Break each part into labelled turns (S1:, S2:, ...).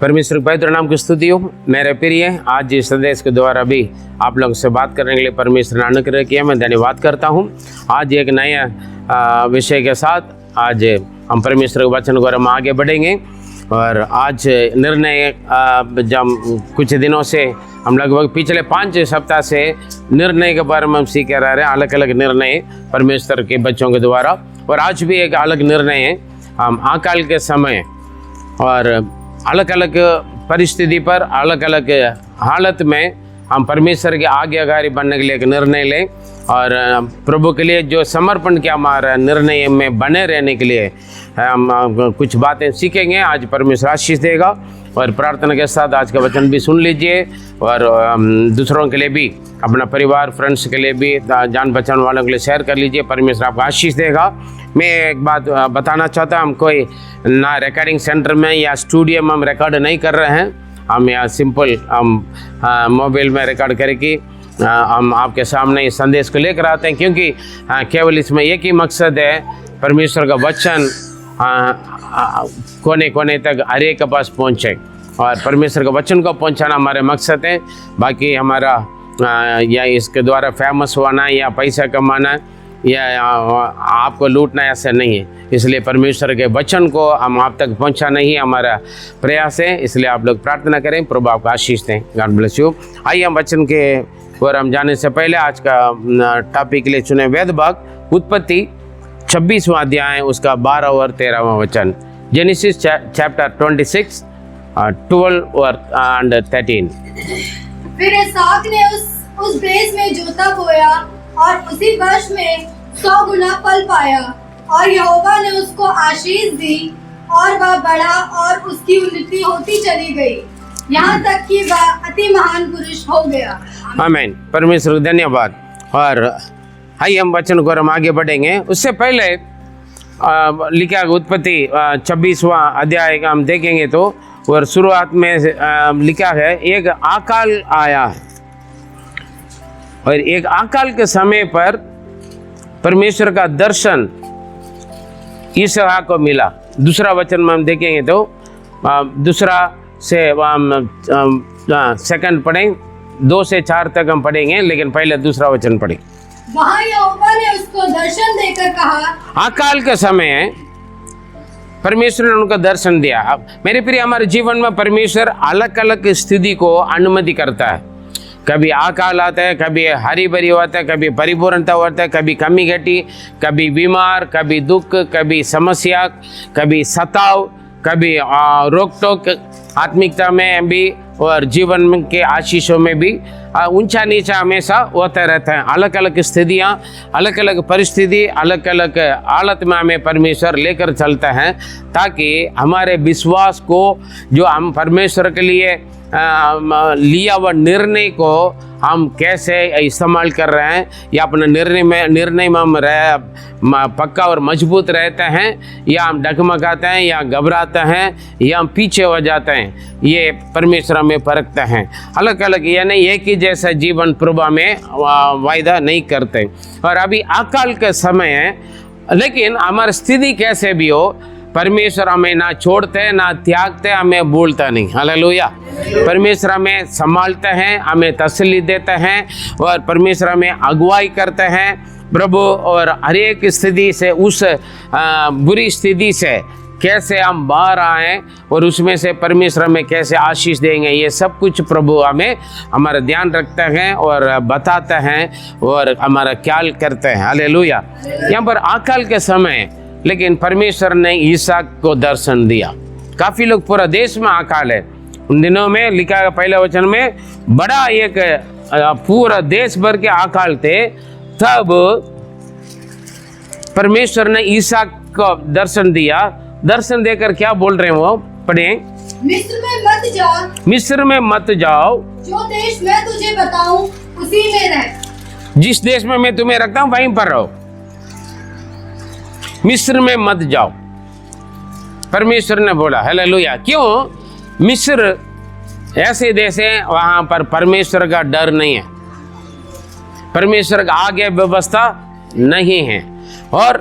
S1: परमेश्वर के पवित्र नाम की स्तुति हो। मेरे प्रिय, आज इस संदेश के द्वारा भी आप लोगों से बात करने के लिए परमेश्वर ने अनुग्रह किया, मैं धन्यवाद करता हूँ। आज एक नए विषय के साथ आज हम परमेश्वर के वचन को हम आगे बढ़ेंगे। और आज निर्णय, जब कुछ दिनों से हम लगभग पिछले 5 सप्ताह से निर्णय के बारे में हम सीख रह रहे हैं, अलग अलग निर्णय परमेश्वर के बच्चों के द्वारा। और आज भी एक अलग निर्णय है, हम अकाल के समय और अलग अलग परिस्थिति पर अलग अलग हालत में हम परमेश्वर के आज्ञाकारी बनने के लिए एक निर्णय लें और प्रभु के लिए जो समर्पण किया हमारा निर्णय में बने रहने के लिए हम कुछ बातें सीखेंगे। आज परमेश्वर आशीष देगा और प्रार्थना के साथ आज का वचन भी सुन लीजिए और दूसरों के लिए भी, अपना परिवार फ्रेंड्स के लिए भी, जान पहचान वालों के लिए शेयर कर लीजिए। परमेश्वर आपको आशीष देगा। मैं एक बात बताना चाहता हूँ, हम कोई ना रिकॉर्डिंग सेंटर में या स्टूडियो में हम रिकॉर्ड नहीं कर रहे हैं। हम यहाँ सिंपल हम मोबाइल में रिकॉर्ड करके हम आपके सामने इस संदेश को लेकर आते हैं, क्योंकि केवल इसमें एक ही मकसद है, परमेश्वर का वचन कोने कोने तक हर एक के पास पहुँचे और परमेश्वर का वचन को पहुँचाना हमारे मकसद है। बाकी हमारा या इसके द्वारा फेमस होना या पैसा कमाना या आपको लूटना ऐसा नहीं है। इसलिए परमेश्वर के वचन को हम आप तक पहुंचाना ही हमारा प्रयास है। इसलिए आप लोग प्रार्थना करें, प्रभु आपको आशीष दें। God bless you. आइए हम वचन के और हम जाने से पहले आज का टॉपिक के लिए चुने वेद भाग उत्पत्ति 26वां अध्याय, उसका 12 और 13वां वचन। जेनेसिस चैप्टर 26 12 और 13।
S2: फिर इसहाक ने उस देश में जोता बोया और उसी वर्ष में 100 गुना फल पाया और यहोवा ने उसको आशीष दी और वह बढ़ा और उसकी उन्नति होती चली गई, यहाँ तक कि वह अति महान पुरुष हो गया।
S1: आमीन। परमेश्वर को धन्यवाद। और आइए हम वचन को हम आगे बढ़ेंगे। उससे पहले लिखा उत्पत्ति 26वां अध्याय का हम देखेंगे तो, और शुरुआत में लिखा है, एक अकाल आया और एक अकाल के समय पर परमेश्वर का दर्शन इसहाक को मिला। दूसरा वचन में हम देखेंगे तो दूसरा से सेकंड पढ़ें, 2 से 4 तक हम पढ़ेंगे, लेकिन पहले दूसरा वचन पढ़ें।
S2: वहाँ यहोवा ने उसको दर्शन देकर कहा।
S1: अकाल के समय परमेश्वर ने उनको दर्शन दिया। अब मेरे प्रिय, हमारे जीवन में परमेश्वर अलग अलग स्थिति को अनुमति करता है। कभी अकाल आता है, कभी हरी भरी होता है, कभी परिपूर्णता होता है, कभी कमी घटी, कभी बीमार, कभी दुख, कभी समस्या, कभी सताव, कभी रोक टोक, आत्मिकता में भी और जीवन के आशीषों में भी ऊंचा नीचा हमेशा होता रहता है। अलग अलग स्थितियाँ, अलग अलग परिस्थिति, अलग अलग हालत में हमें परमेश्वर लेकर चलता है, ताकि हमारे विश्वास को, जो हम परमेश्वर के लिए लिया हुआ निर्णय को हम कैसे इस्तेमाल कर रहे हैं, या अपने निर्णय में हम पक्का और मजबूत रहते हैं, या हम डगमगाते हैं, या घबराते हैं, या हम पीछे हो जाते हैं, ये परमेश्वर में परखता है। अलग अलग, यानी एक ही जैसा जीवन प्रभु में वायदा नहीं करते। और अभी अकाल का समय है, लेकिन हमारी स्थिति कैसे भी हो, परमेश्वर हमें ना छोड़ते ना त्यागते, हमें भूलता नहीं। हालेलुया। परमेश्वर हमें संभालते हैं, हमें तसल्ली देते हैं और परमेश्वर हमें अगुवाई करते हैं प्रभु। और हर एक स्थिति से, उस बुरी स्थिति से कैसे हम बाहर आएँ और उसमें से परमेश्वर हमें कैसे आशीष देंगे, ये सब कुछ प्रभु हमें हमारा ध्यान रखते हैं और बताते हैं और हमारा ख्याल करते हैं। हालेलुया। यहाँ पर अकाल के समय लेकिन परमेश्वर ने इसहाक को दर्शन दिया। काफ़ी लोग, पूरा देश में अकाल है। उन दिनों में लिखा है पहले वचन में, बड़ा एक पूरा देश भर के अकाल थे। तब परमेश्वर ने इसहाक को दर्शन दिया। दर्शन देकर क्या बोल रहे हैं वो, पढ़ें।
S2: मिस्र में मत जाओ,
S1: मिस्र में मत जाओ,
S2: जो देश मैं तुझे बताऊं उसी में रह।
S1: जिस देश में मैं तुम्हें रखता हूं वहीं पर रहो। मिस्र में मत जाओ, परमेश्वर ने बोला। हालेलुया। क्यों? मिस्र ऐसे देश है वहां पर परमेश्वर का डर नहीं है, परमेश्वर का आगे व्यवस्था नहीं है और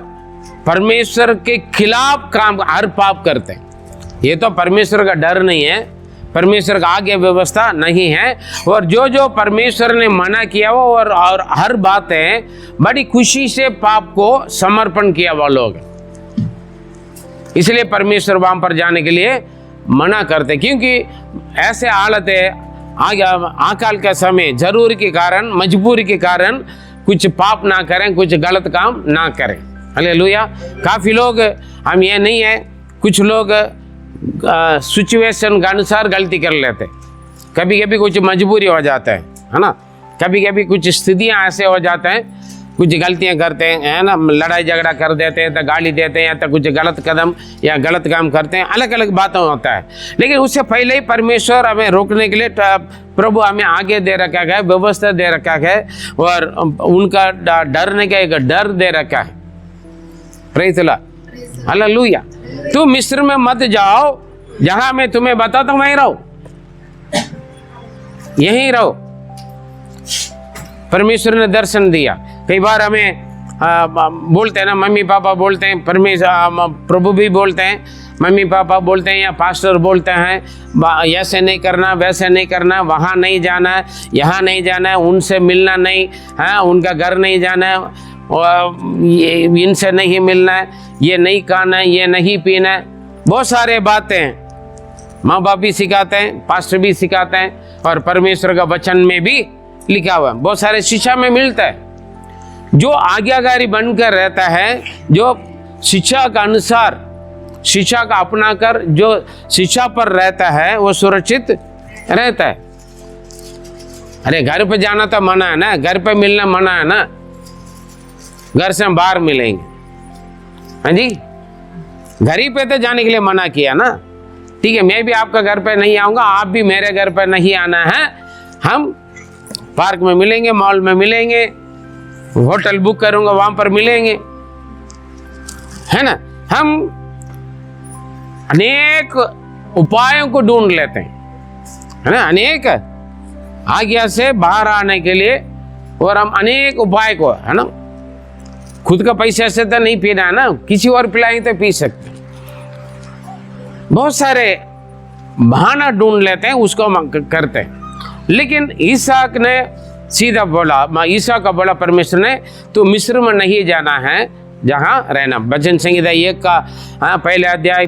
S1: परमेश्वर के खिलाफ काम हर पाप करते हैं। ये तो परमेश्वर का डर नहीं है, परमेश्वर का आगे व्यवस्था नहीं है। और जो जो परमेश्वर ने मना किया वो और हर बातें बड़ी खुशी से पाप को समर्पण किया वो लोग, इसलिए परमेश्वर वहां पर जाने के लिए मना करते, क्योंकि ऐसे हालत है आकाल का समय जरूरी के कारण, मजबूरी के कारण कुछ पाप ना करें, कुछ गलत काम ना करें। हालेलुया। काफ़ी लोग, हम ये नहीं है, कुछ लोग सिचुएशन के अनुसार गलती कर लेते, कभी कभी कुछ मजबूरी हो जाता है ना, कभी कभी कुछ स्थितियाँ ऐसे हो जाते हैं, कुछ गलतियाँ करते हैं, है ना, लड़ाई झगड़ा कर देते हैं, तो गाली देते हैं, या तो कुछ गलत कदम या गलत काम करते हैं, अलग अलग बातें होता है। लेकिन उससे पहले ही परमेश्वर हमें रोकने के लिए प्रभु हमें आगे दे रखा है, व्यवस्था दे रखा है, और उनका डरने का एक डर दे रखा है। Praise the Lord, hallelujah. तुम मिस्र में मत जाओ, जहां मैं तुम्हें बताता हूं वहीं रहो, यहीं रहो। परमेश्वर ने दर्शन दिया। कई बार हमें बोलते हैं ना, मम्मी पापा बोलते हैं, प्रभु भी बोलते हैं, मम्मी पापा बोलते हैं या पास्टर बोलते हैं, ऐसे नहीं करना, वैसे नहीं करना, वहाँ नहीं जाना है, यहाँ नहीं जाना है, उनसे मिलना नहीं है, उनका घर नहीं जाना है, और इनसे नहीं मिलना है, ये नहीं खाना है, ये नहीं पीना है। बहुत सारे बातें माँ बाप भी सिखाते हैं, पास्टर भी सिखाते हैं, और परमेश्वर का वचन में भी लिखा हुआ है, बहुत सारे शिक्षा में मिलता है। जो आज्ञाकारी बनकर रहता है, जो शिक्षा का अनुसार, शिक्षा का अपनाकर जो शिक्षा पर रहता है, वो सुरक्षित रहता है। अरे घर पे जाना तो मना है ना, घर पे मिलना मना है ना, घर से हम बाहर मिलेंगे। हाँ जी, घर ही पे तो जाने के लिए मना किया ना। ठीक है, मैं भी आपका घर पे नहीं आऊँगा, आप भी मेरे घर पे नहीं आना है, हम पार्क में मिलेंगे, मॉल में मिलेंगे, होटल बुक करूँगा वहाँ पर मिलेंगे, है ना। हम अनेक उपायों को ढूंढ लेते हैं, है ना, अनेक आज्ञा से बाहर आने के लिए, और हम अनेक उपाय को, है ना, खुद का पैसे से तो नहीं पीना है ना, किसी और पिलाएंगे तो पी सकते। बहुत सारे बहाना ढूंढ लेते हैं, उसको हम करते हैं। लेकिन इसहाक ने सीधा बोला, ईसा का बोला परमेश्वर ने, तो मिस्र में नहीं जाना है, जहाँ रहना। वचन संहिता 1 का पहले अध्याय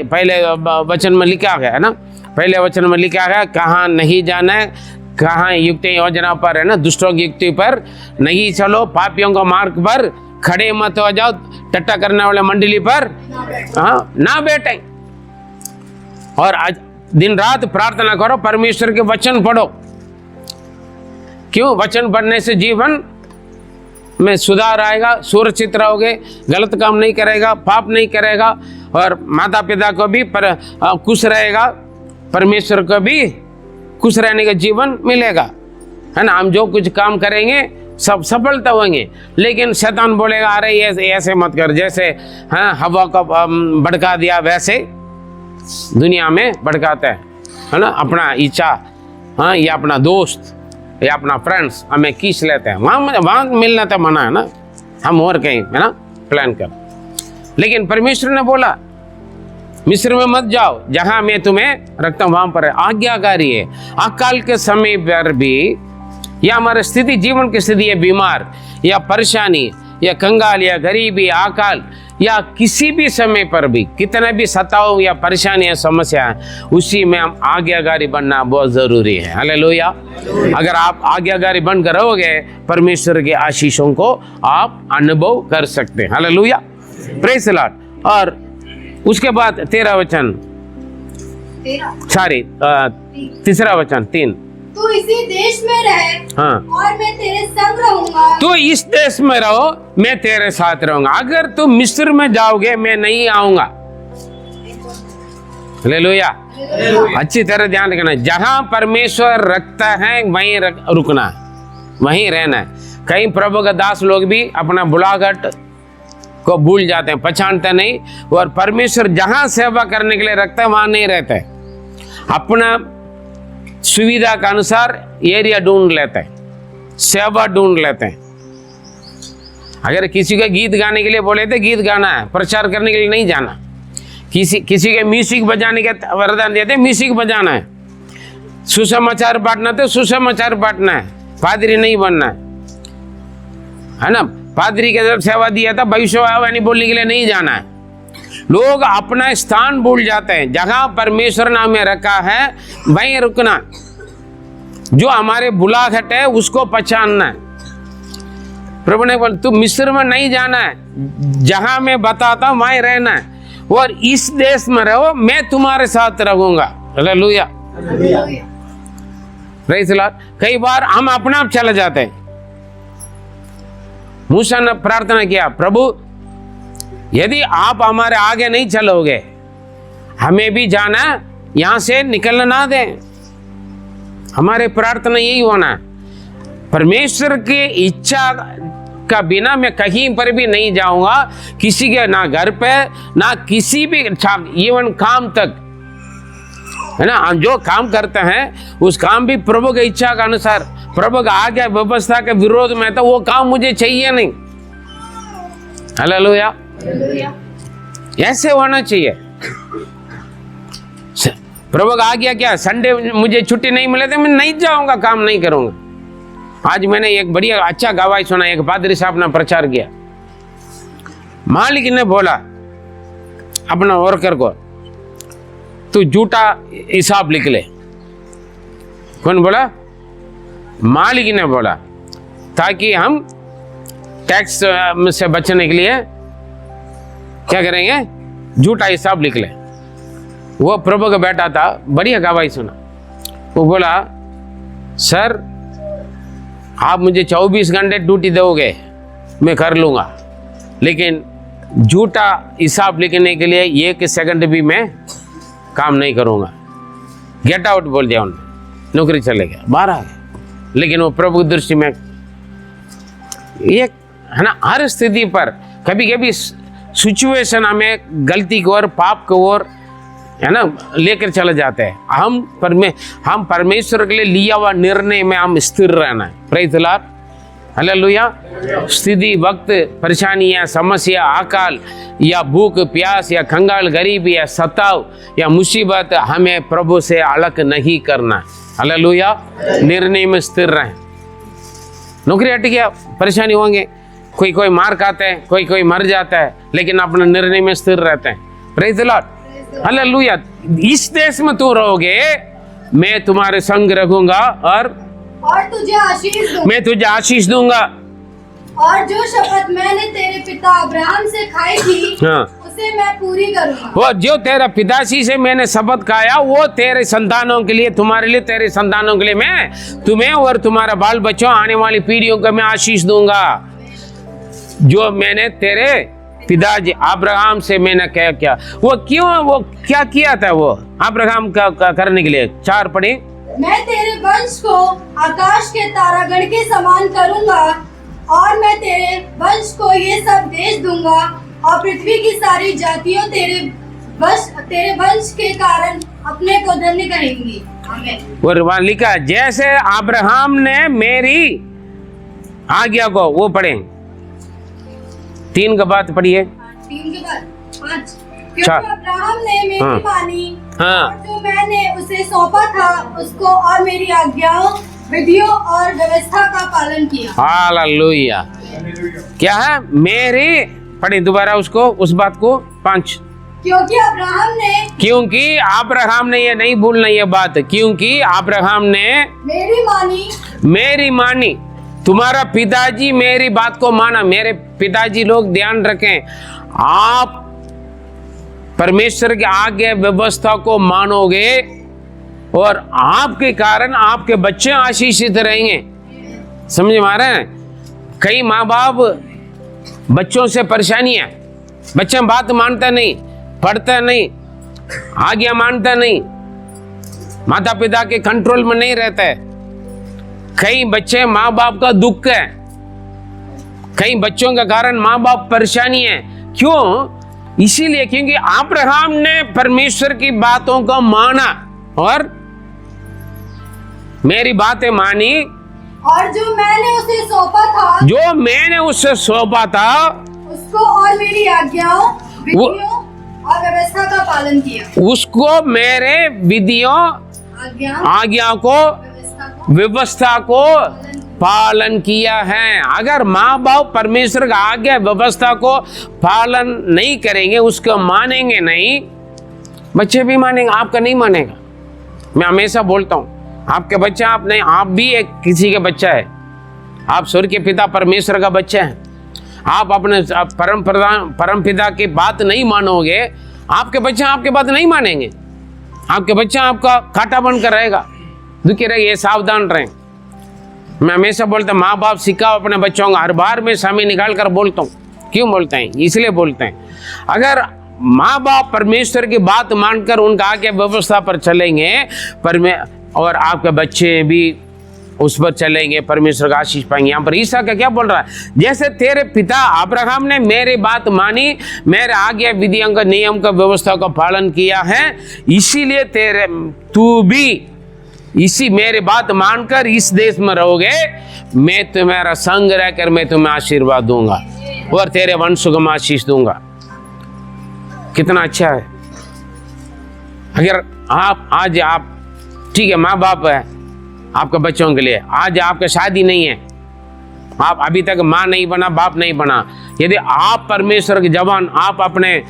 S1: पहले वचन में लिखा गया है ना, पहले वचन में लिखा गया कहाँ नहीं जाना है, कहाँ युक्ति योजना पर, है ना, दुष्टों की युक्ति पर नहीं चलो, पापियों का मार्ग पर खड़े मत हो जाओ, टट्टा करने वाले मंडली पर ना बैठे। और आज दिन रात प्रार्थना करो, परमेश्वर के वचन पढ़ो। क्यों? वचन पढ़ने से जीवन में सुधार आएगा, सुरक्षित रहोगे, गलत काम नहीं करेगा, पाप नहीं करेगा, और माता पिता को भी खुश रहेगा, परमेश्वर को भी खुश रहने का जीवन मिलेगा, है ना। हम जो कुछ काम करेंगे सब सफलता होंगे। लेकिन शैतान बोलेगा अरे ये ऐसे मत कर, जैसे हवा को भड़का दिया वैसे दुनिया में भड़काता है ना, अपना इच्छा, या अपना दोस्त या अपना फ्रेंड्स हमें खींच लेते हैं, वहाँ मिलना तो मना है ना, हम और कहीं, है ना, प्लान कर। लेकिन परमेश्वर ने बोला मिस्र में मत जाओ, जहाँ मैं तुम्हें रखता हूँ वहाँ पर आज्ञाकारी है। अकाल के समय पर भी, या हमारी स्थिति, जीवन की स्थिति है, बीमार या परेशानी या कंगाल या गरीबी, अकाल या किसी भी समय पर भी कितना भी सताओ या परेशानी या समस्या है, उसी में हम आज्ञाकारी बनना बहुत ज़रूरी है। हालेलुया। अगर आप आज्ञाकारी बनकर रहोगे, परमेश्वर के आशीषों को आप अनुभव कर सकते हैं। Hallelujah, praise the Lord. और उसके बाद 13 वचन, तीसरा वचन 3,
S2: तू इसी देश में रह, और मैं तेरे संग रहूंगा।
S1: तो इस देश में रहो, मैं तेरे साथ रहूंगा। अगर तुम मिस्र में जाओगे, मैं नहीं आऊंगा। हालेलुया। अच्छी तरह ध्यान रखना, जहां परमेश्वर रखता है वहीं रुकना है, वहीं रहना है। कई प्रभु का दास लोग भी अपना बुलाहट को भूल जाते हैं, पहचानते नहीं, और परमेश्वर जहां सेवा करने के लिए रखता है वहां नहीं रहता है, अपना सुविधा के अनुसार एरिया ढूंढ लेते हैं, सेवा ढूंढ लेते हैं। अगर किसी का गीत गाने के लिए बोले तो गीत गाना है, प्रचार करने के लिए नहीं जाना। किसी के म्यूजिक बजाने का वरदान देते, म्यूजिक बजाना है, सुसमाचार बांटना तो सुसमाचार बांटना है, पादरी नहीं बनना है ना। पादरी के जब सेवा दिया था भविष्यवाणी बोलने के लिए नहीं जाना है। लोग अपना स्थान भूल जाते हैं, जहां परमेश्वर ने हमें रखा है वहीं रुकना, जो हमारे बुलाहट है उसको पहचानना है। प्रभु ने बोला तू मिस्र में नहीं जाना है, जहां मैं बताता हूं वहीं रहना है, और इस देश में रहो, मैं तुम्हारे साथ रहूंगा। Hallelujah, praise the Lord. कई बार हम अपना आप चले जाते हैं। मूसा ने प्रार्थना किया, प्रभु यदि आप हमारे आगे नहीं चलोगे, हमें भी जाना, यहां से निकलना ना दें। हमारे प्रार्थना यही होना है, परमेश्वर की इच्छा का बिना मैं कहीं पर भी नहीं जाऊंगा, किसी के ना घर पे ना किसी भी इवन काम तक, है ना। हम जो काम करते हैं उस काम भी प्रभु की इच्छा के अनुसार, प्रभु का आज्ञा व्यवस्था के विरोध में तो वो काम मुझे चाहिए नहीं। हालेलुया, ऐसे होना चाहिए। प्रभु का आज्ञा क्या, संडे मुझे छुट्टी नहीं मिले तो मैं नहीं जाऊंगा, काम नहीं करूंगा। आज मैंने एक बढ़िया अच्छा गवाही सुना, एक पादरी साहब ने प्रचार किया। मालिक ने बोला अपना वर्कर को, तू झूठा हिसाब लिख ले। कौन बोला? मालिक ने बोला, ताकि हम टैक्स से बचने के लिए क्या करेंगे, झूठा हिसाब लिख ले। वो प्रभु का बेटा था, बढ़िया गवाही सुना। वो बोला, सर आप मुझे 24 घंटे ड्यूटी दोगे, मैं कर लूँगा, लेकिन झूठा हिसाब लिखने के लिए 1 सेकंड भी मैं काम नहीं करूँगा। गेट आउट बोल दिया उन्होंने, नौकरी चले गया, बाहर आ गया। लेकिन वो प्रभु की दृष्टि में एक है ना, हर स्थिति पर कभी कभी सिचुएशन हमें गलती की ओर, पाप की ओर, है ना, लेकर चले जाते हैं। हम परमेश्वर के लिए लिया हुआ निर्णय में हम स्थिर रहना है। Praise the Lord, hallelujah. स्थिति, वक्त, परेशानी या समस्या, अकाल या भूख प्यास या कंगाल, गरीबी या सताव या मुसीबत, हमें प्रभु से अलग नहीं करना। हालेलुया, निर्णय में स्थिर रहें। नौकरी हट गया, परेशानी होंगे, कोई मार खाते हैं, कोई मर जाता है, लेकिन अपने निर्णय में स्थिर रहते हैं। Praise the Lord, hallelujah. इस देश में तू रहोगे, मैं तुम्हारे संग रहूंगा और
S2: तुझे आशीष दूंगा।
S1: मैं तुझे आशीष दूंगा।
S2: और जो शपथ मैंने तेरे पिता अब्राहम से खाई थी,
S1: हाँ,
S2: उसे मैं पूरी करूंगा।
S1: वो जो तेरा पिताजी से मैंने शपथ खाया, वो तेरे संतानों के लिए, तुम्हारे लिए, तेरे संतानों के लिए मैं तुम्हें और तुम्हारा बाल बच्चों, आने वाली पीढ़ियों को मैं आशीष दूंगा। जो मैंने तेरे पिताजी अब्राहम से मैंने क्या वो क्या किया था, वो अब्राहम का करने के लिए 4 पढ़े।
S2: मैं तेरे वंश को आकाश के तारागण के समान करूंगा, और मैं तेरे वंश को ये सब देश दूंगा, और पृथ्वी की सारी जातियों तेरे वंश के कारण अपने को धन्य करेंगी। आमीन।
S1: और वहां लिखा, जैसे अब्राहम ने मेरी आज्ञा को, वो पढ़े 3 का बात पढ़िए।
S2: 3 के बाद 5, क्योंकि अब्राहम ने मेरी मानी,
S1: हाँ,
S2: और जो मैंने उसे सौंपा था उसको, और मेरी आज्ञाओं, विधियों और व्यवस्था का पालन किया।
S1: हालेलुया। क्या है? मेरी, पढ़े दोबारा उसको, उस बात को 5।
S2: क्योंकि अब्राहम ने, ये नहीं भूलना ये बात, क्योंकि अब्राहम ने मेरी मानी। तुम्हारा पिताजी मेरी बात को माना। मेरे पिताजी लोग ध्यान रखें, आप परमेश्वर की आज्ञा व्यवस्था को मानोगे और आपके कारण आपके बच्चे आशीषित रहेंगे। समझ में आ रहा है? कई माँ बाप बच्चों से परेशानी है, बच्चा बात मानता नहीं, पढ़ता नहीं, आज्ञा मानता नहीं, माता पिता के कंट्रोल में नहीं रहता है। कई बच्चे माँ बाप का दुख है, कई बच्चों का कारण माँ बाप परेशानी है। क्यों? इसीलिए क्योंकि अब्राहम ने परमेश्वर की बातों को माना और मेरी बातें मानी, और जो मैंने उसे सौंपा था
S1: उसको, और मेरी
S2: आज्ञाओं, विधियों और व्यवस्था का पालन किया,
S1: उसको मेरे विधियों आज्ञा को व्यवस्था को पालन किया है। अगर माँ बाप परमेश्वर का आज्ञा व्यवस्था को पालन नहीं करेंगे, उसको मानेंगे नहीं, बच्चे भी मानेंगे, आपका नहीं मानेगा। मैं हमेशा बोलता हूँ, आपके बच्चा आप नहीं, आप भी एक किसी के बच्चा है, आप स्वर्ग के पिता परमेश्वर का बच्चा है। आप अपने परम पिता की बात नहीं मानोगे, आपके बच्चे आपके बात नहीं मानेंगे, आपके बच्चा आपका कांटा बनकर रहेगा, दुखी रहिए, सावधान रहें। मैं हमेशा बोलता हूँ, माँ बाप सिखाओ अपने बच्चों को, हर बार मैं समय निकाल कर बोलता हूँ। क्यों बोलते हैं? इसलिए बोलते हैं, अगर माँ बाप परमेश्वर की बात मानकर उनका आगे व्यवस्था पर चलेंगे, और आपके बच्चे भी उस पर चलेंगे, परमेश्वर का आशीष पाएंगे। यहाँ पर ईसा का क्या बोल रहा है? जैसे तेरे पिता अब्राहम ने मेरी बात मानी, मेरे आज्ञा विधियों का नियम का व्यवस्था का पालन किया है, इसीलिए तू भी इसी मेरी बात मानकर इस देश में रहोगे। मैं तुम्हारा संग रहकर मैं तुम्हें आशीर्वाद दूंगा और तेरे वंश को मैं आशीष दूंगा। कितना अच्छा है। अगर आप ठीक है, माँ बाप है आपके बच्चों के लिए, आज आपका शादी नहीं है, आप अभी तक माँ नहीं बना, बाप नहीं बना, यदि आप परमेश्वर के जवान, आप अपने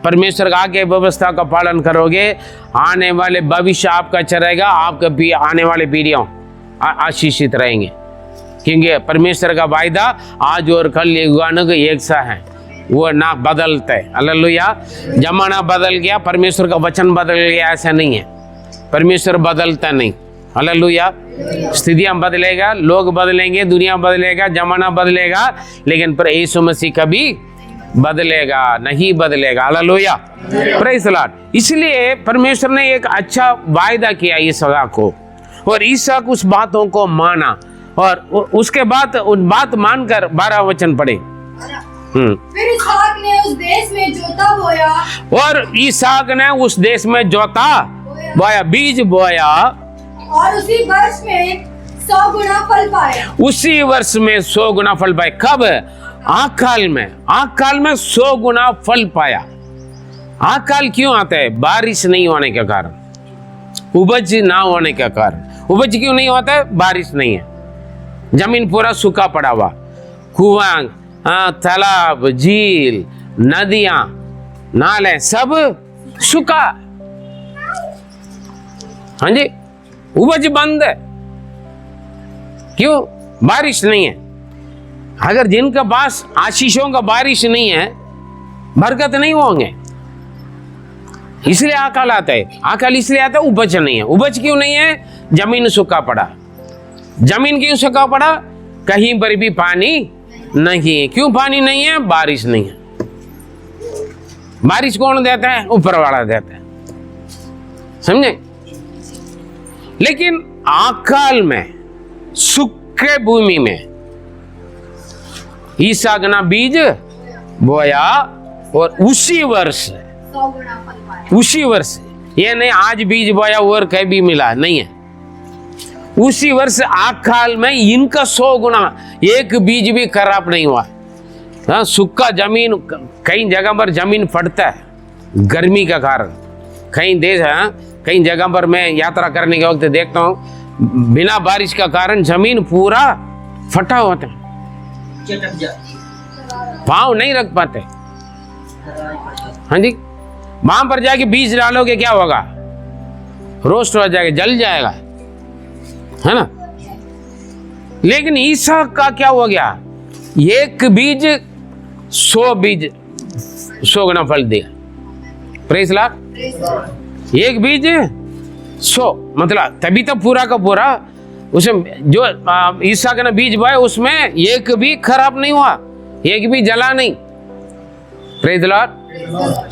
S1: परमेश्वर का आगे व्यवस्था का पालन करोगे, आने वाले भविष्य आपका अच्छा रहेगा, आपके आने वाले पीढ़ियों आशीषित रहेंगे। क्योंकि परमेश्वर का वायदा आज और कल युगानुग एक सा है, वो ना बदलता है। हालेलुया। जमाना बदल गया, परमेश्वर का वचन बदल गया, ऐसा नहीं है। परमेश्वर बदलता नहीं। हालेलुया। स्थितियां बदलेगा, लोग बदलेंगे, दुनिया बदलेगा, जमाना बदलेगा, लेकिन पर यीशु मसीह कभी बदलेगा नहीं, बदलेगा। हालेलुया। Praise the Lord. इसलिए परमेश्वर ने एक अच्छा वायदा किया ईसा को, और ईसा उस बातों को माना, और उसके बाद उन बात मानकर 12 वचन पढ़े।
S2: फिर इसहाक ने उस देश में जोता बोया,
S1: और इसहाक ने उस देश में जोता बोया, बीज बोया,
S2: और उसी वर्ष में 100 गुना फल पाया।
S1: उसी वर्ष में 100 गुना फल पाया। कब? आकाल में। आकाल में 100 गुना फल पाया। आकाल क्यों आता है? बारिश नहीं होने के कारण, उपज ना होने के कारण। उपज क्यों नहीं होता है? बारिश नहीं है, जमीन पूरा सूखा पड़ा हुआ, कुआं, तालाब, झील, नदियां, नाले सब सूखा। हाँ जी, उपज बंद है। क्यों? बारिश नहीं है। अगर जिनका पास आशीषों का बारिश नहीं है, बरकत नहीं होंगे। इसलिए अकाल आता है। अकाल इसलिए आता है, उपज नहीं है। उपज क्यों नहीं है? जमीन सूखा पड़ा। जमीन क्यों सूखा पड़ा? कहीं पर भी पानी नहीं है। क्यों पानी नहीं है? बारिश नहीं है। बारिश कौन देता है? ऊपर वाला देता है। समझे? लेकिन अकाल में, सूखे भूमि में इसहाक ने बीज बोया, और उसी वर्ष
S2: 100 गुना फल पाया।
S1: उसी वर्ष, ये नहीं आज बीज बोया और कहीं भी मिला नहीं है। उसी वर्ष अकाल में इनका 100 गुना, एक बीज भी खराब नहीं हुआ। हाँ, सूखा जमीन, कई जगह पर जमीन फटता है गर्मी का कारण। कई देश है, कई जगह पर मैं यात्रा करने के वक्त देखता हूँ, बिना बारिश का कारण जमीन पूरा फटा होता है, पाँव नहीं रख पाते। हाँ जी, वहां पर जाके बीज डालोगे क्या होगा? रोस्ट हो जाएगा, जल जाएगा, है ना। लेकिन इसहाक का क्या हो गया? एक बीज 100 गुना फल दिया। Praise the Lord. एक बीज 100, मतलब तभी तो पूरा का पूरा, उसमें जो इसहाक ने बीज बोया उसमें एक भी खराब नहीं हुआ, एक भी जला नहीं। Praise the Lord.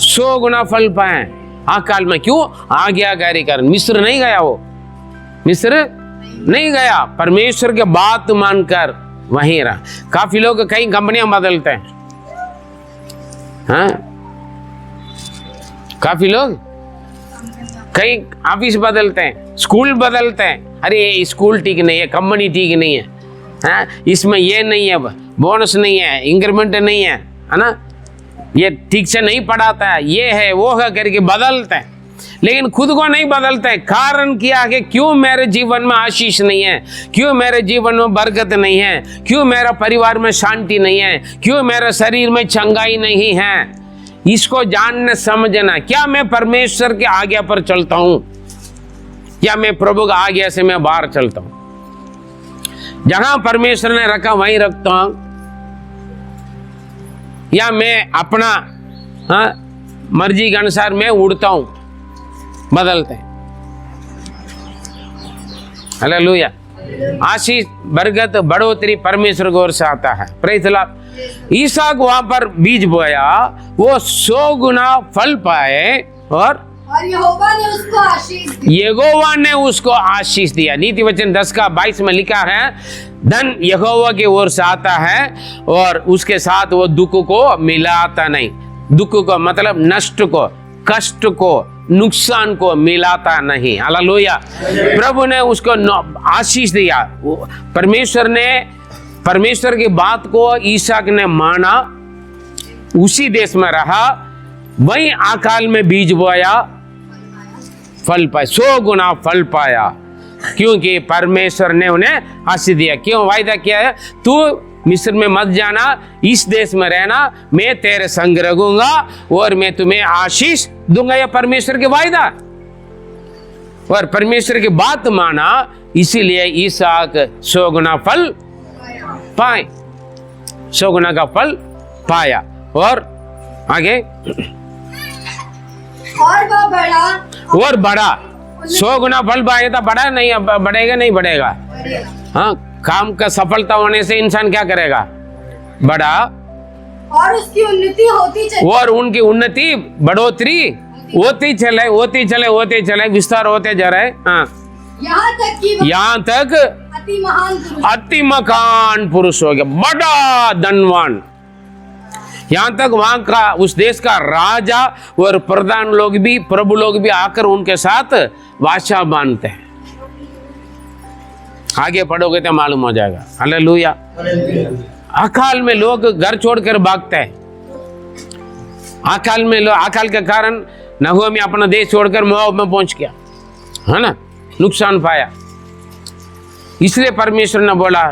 S1: 100 गुना फल पाए अकाल में। क्यों? आज्ञाकारी कारण। मिस्र नहीं गया, वो मिस्र नहीं गया, परमेश्वर के बात मानकर वहीं रहा। काफी लोग कई कंपनियां बदलते हैं, हाँ, काफी लोग कई ऑफिस बदलते हैं, स्कूल बदलते हैं। अरे ये स्कूल ठीक नहीं है, कंपनी ठीक नहीं है, हाँ, इसमें ये नहीं है, बोनस नहीं है, इंक्रीमेंट नहीं है, है ना। ये ठीक से नहीं पढ़ाता है, ये है वो है करके बदलते हैं, लेकिन खुद को नहीं बदलते हैं। कारण क्या है? क्यों मेरे जीवन में आशीष नहीं है, क्यों मेरे जीवन में बरकत नहीं है, क्यों मेरा परिवार में शांति नहीं है, क्यों मेरे शरीर में चंगाई नहीं है। इसको जानना समझना, क्या मैं परमेश्वर के आज्ञा पर चलता हूं या मैं प्रभु की आज्ञा से मैं बाहर चलता हूं? जहां परमेश्वर ने रखा वहीं रखता हूं या मैं अपना मर्जी के अनुसार मैं उड़ता हूं, बदलते हैं। हालेलुया। आशीष, बरकत, बढ़ोतरी परमेश्वर की ओर से आता है। Praise the Lord. ईसाक वहां पर बीज बोया, वो 100 गुना फल पाए और
S2: यहोवा ने उसको आशीष दी।
S1: यहोवा ने उसको आशीष दिया। नीति वचन 10:22 में लिखा है, धन यहोवा की ओर से आता है और उसके साथ वो दुख को मिलाता नहीं। दुख को मतलब नष्ट को, कष्ट को, नुकसान को मिलाता नहीं। हालेलुया। प्रभु ने उसको आशीष दिया। परमेश्वर की बात को ईसाक ने माना, उसी देश में रहा, वहीं अकाल में बीज बोया, फल पाया, 100 गुना फल पाया, क्योंकि परमेश्वर ने उन्हें आशीष दिया। क्यों? वायदा किया है, तू मिस्र में मत जाना, इस देश में रहना, मैं तेरे संग रहूंगा और मैं तुम्हें आशीष दूंगा। यह परमेश्वर के वायदा और परमेश्वर की बात माना, इसीलिए ईसाक 100 गुना फल पाए, 100 गुना का फल पाया। और आगे और बढ़ा 100 गुना फल पाए तो बढ़ा नहीं, बढ़ेगा नहीं बढ़ेगा। हाँ, काम का सफलता होने से इंसान क्या करेगा? बढ़ा
S2: और उसकी उन्नति होती चली,
S1: और उनकी उन्नति बढ़ोतरी होती चले, विस्तार होते जा रहे। हाँ, यहाँ तक अति महान पुरुष हो गया, बड़ा धनवान। यहाँ तक वहां का, उस देश का राजा और प्रधान लोग भी, प्रभु लोग भी आकर उनके साथ वाचा बांधते हैं। आगे पढ़ोगे तो मालूम हो जाएगा। हालेलुया। अकाल में लोग घर छोड़कर भागते हैं। अकाल के कारण नहूमी अपना देश छोड़कर मोआब में पहुंच गया, है ना, नुकसान पाया। इसलिए परमेश्वर ने बोला,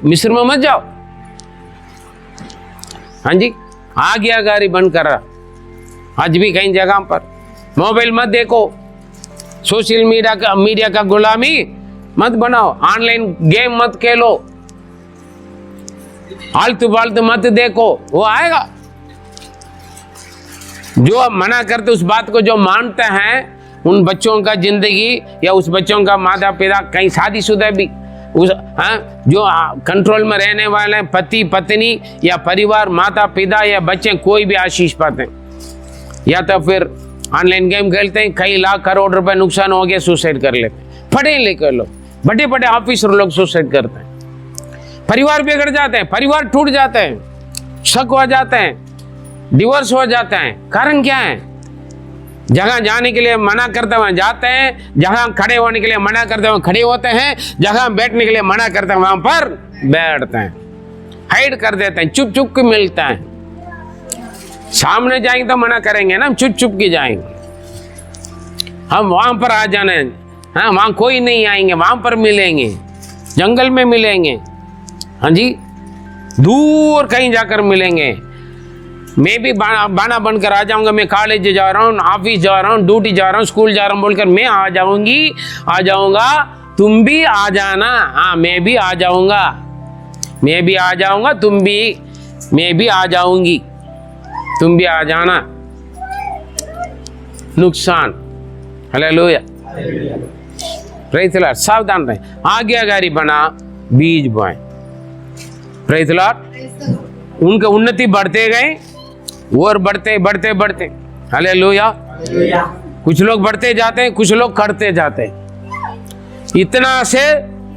S1: मिस्र में मत जाओ। हाँ जी, आज्ञाकारी बनकर आज भी कई जगह पर मोबाइल मत देखो, सोशल मीडिया का गुलामी मत बनाओ, ऑनलाइन गेम मत खेलो, आलतू फालतू मत देखो, वो आएगा। जो मना करते उस बात को जो मानते हैं, उन बच्चों का जिंदगी या उस बच्चों का माता पिता, कहीं शादीशुदा भी, उस जो कंट्रोल में रहने वाले पति पत्नी या परिवार, माता पिता या बच्चे, कोई भी आशीष पाते हैं। या तो फिर ऑनलाइन गेम खेलते हैं, कई लाख करोड़ रुपए नुकसान हो गया, सुसाइड कर लेते हैं। पढ़े लिखे लोग, बड़े बड़े ऑफिसर लोग सुसाइड करते हैं। परिवार बिगड़ जाते हैं, परिवार टूट जाते हैं, शक हो जाते हैं, डिवोर्स हो जाते हैं। कारण क्या है? जहां जाने के लिए मना करते हुए जाते हैं, जहां खड़े होने के लिए मना करते हुए खड़े होते हैं, जहां बैठने के लिए मना करते हैं वहां पर बैठते हैं, हाइड कर देते हैं, चुप चुप के मिलते हैं। सामने जाएंगे तो मना करेंगे ना, हम चुप चुप के जाएंगे, हम वहां पर आ जाने, हाँ, वहां कोई नहीं आएंगे, वहां पर मिलेंगे, जंगल में मिलेंगे, हाँ जी, दूर कहीं जाकर मिलेंगे। मैं भी बाना बनकर आ जाऊंगा, मैं कॉलेज जा रहा हूँ, ऑफिस जा रहा हूँ, ड्यूटी जा रहा हूँ, स्कूल जा रहा हूँ बोलकर मैं आ जाऊंगा, तुम भी आ जाना। हाँ, मैं भी आ जाऊंगा, मैं भी आ जाऊंगा, मैं भी आ जाऊंगी, तुम भी आ जाना। नुकसान। हालेलुया। Praise the Lord. सावधान रहे, आज्ञाकारी बना, बीज बोए। Praise the Lord. उनके उन्नति बढ़ते गए और बढ़ते। हालेलुया। कुछ लोग बढ़ते जाते हैं, कुछ लोग करते जाते हैं। इतना से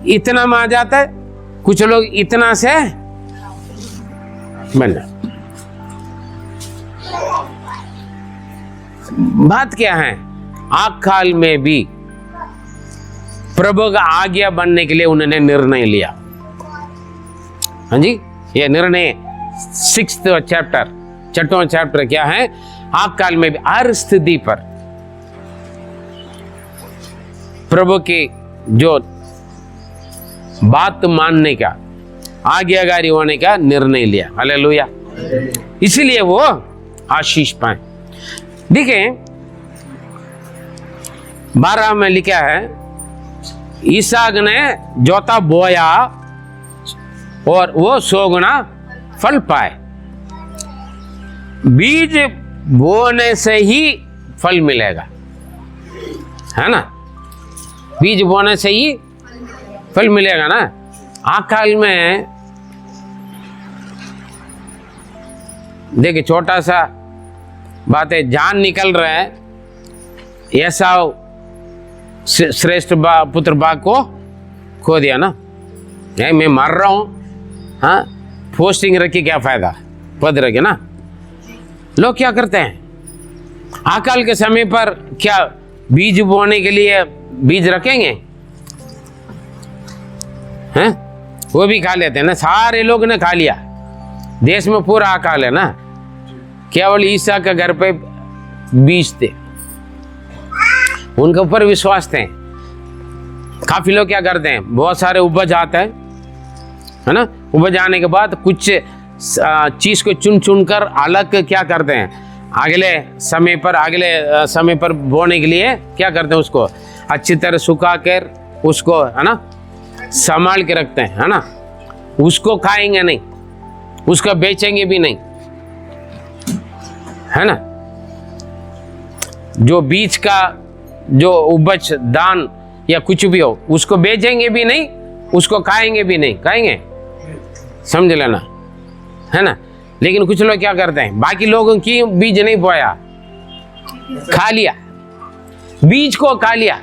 S1: इतना में आ जाता है, कुछ लोग इतना से बना। बात क्या है? अकाल में भी प्रभु का आज्ञा बनने के लिए उन्होंने निर्णय लिया। हाँ जी, ये निर्णय 6th चैप्टर छठवां चैप्टर क्या है, आप काल में भी हर स्थिति पर प्रभु की जो बात मानने का, आज्ञाकारी होने का निर्णय लिया। हालेलुया। इसलिए वो आशीष पाए। देखिए 12 में लिखा है, इसहाक ने जोता बोया और वो 100 गुना फल पाए। बीज बोने से ही फल मिलेगा, है ना? बीज बोने से ही फल मिलेगा ना। आकाल में देखिए छोटा सा बात है, जान निकल रहा है, ऐसा श्रेष्ठ पुत्र बाग को खो दिया ना। मैं मर रहा हूं, हाँ, पोस्टिंग रखी क्या फायदा, पद रखे ना। लोग क्या करते हैं, आकाल के समय पर क्या बीज बोने के लिए बीज रखेंगे, हैं? वो भी खा लेते हैं ना, सारे लोग ने खा लिया। देश में पूरा अकाल है ना, केवल ईसा के घर पे बीज थे, उनके ऊपर विश्वास थे। काफी लोग क्या करते हैं, बहुत सारे उपज आता है ना, उपज आने के बाद कुछ चीज को चुन चुन कर अलग क्या करते हैं, अगले समय पर बोने के लिए क्या करते हैं, उसको अच्छी तरह सुखा कर उसको, है ना, संभाल के रखते हैं, है ना। उसको खाएंगे नहीं, उसको बेचेंगे भी नहीं, है ना। जो बीज का जो उपज दान या कुछ भी हो, उसको बेचेंगे भी नहीं, उसको खाएंगे भी नहीं, खाएंगे, समझ लेना, है ना। लेकिन कुछ लोग क्या करते हैं, बाकी लोगों की बीज नहीं बोया, खा लिया, बीज को खा लिया।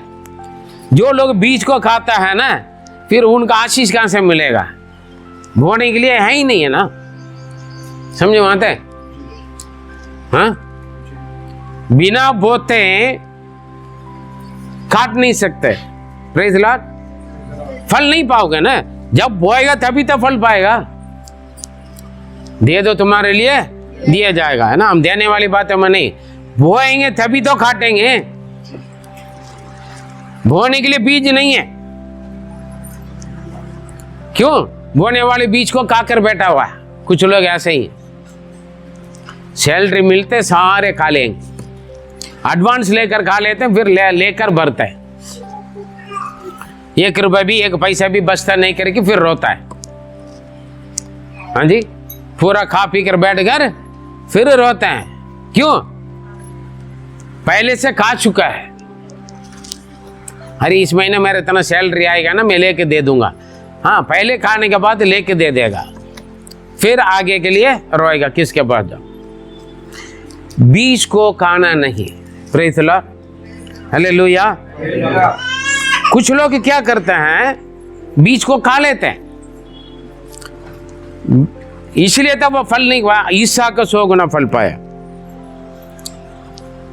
S1: जो लोग बीज को खाता है ना, फिर उनका आशीष कहां से मिलेगा, बोने के लिए है ही नहीं है ना, समझे बात है, हाँ। बिना बोते काट नहीं सकते, प्रेज लॉर्ड। फल नहीं पाओगे ना, जब बोएगा तभी तो फल पाएगा। दे दो तुम्हारे लिए दिया जाएगा, है ना। हम देने वाली बात है, नहीं, बोएंगे तभी तो काटेंगे। बोने के लिए बीज नहीं है, क्यों? बोने वाले बीज को खाकर बैठा हुआ है। कुछ लोग ऐसे ही, सैलरी मिलते सारे खा लेंगे, एडवांस लेकर खा लेते हैं, फिर लेकर भरते हैं। 1 रुपया भी, 1 पैसा भी बचता नहीं करके फिर रोता है, हाँ जी। पूरा खा पी कर बैठ कर फिर रोते हैं, क्यों? पहले से खा चुका है। अरे इस महीने मेरे इतना सैलरी आएगा ना, मैं लेके दे दूंगा। हाँ, पहले खाने के बाद लेके दे देगा, फिर आगे के लिए रोएगा किसके पास जाओ। बीज को खाना नहीं, प्रेज़ द लॉर्ड, हालेलुया। कुछ लोग क्या करते हैं, बीज को खा लेते हैं, इसलिए तब वो फल नहीं हुआ। ईसा का 100 गुना फल पाया,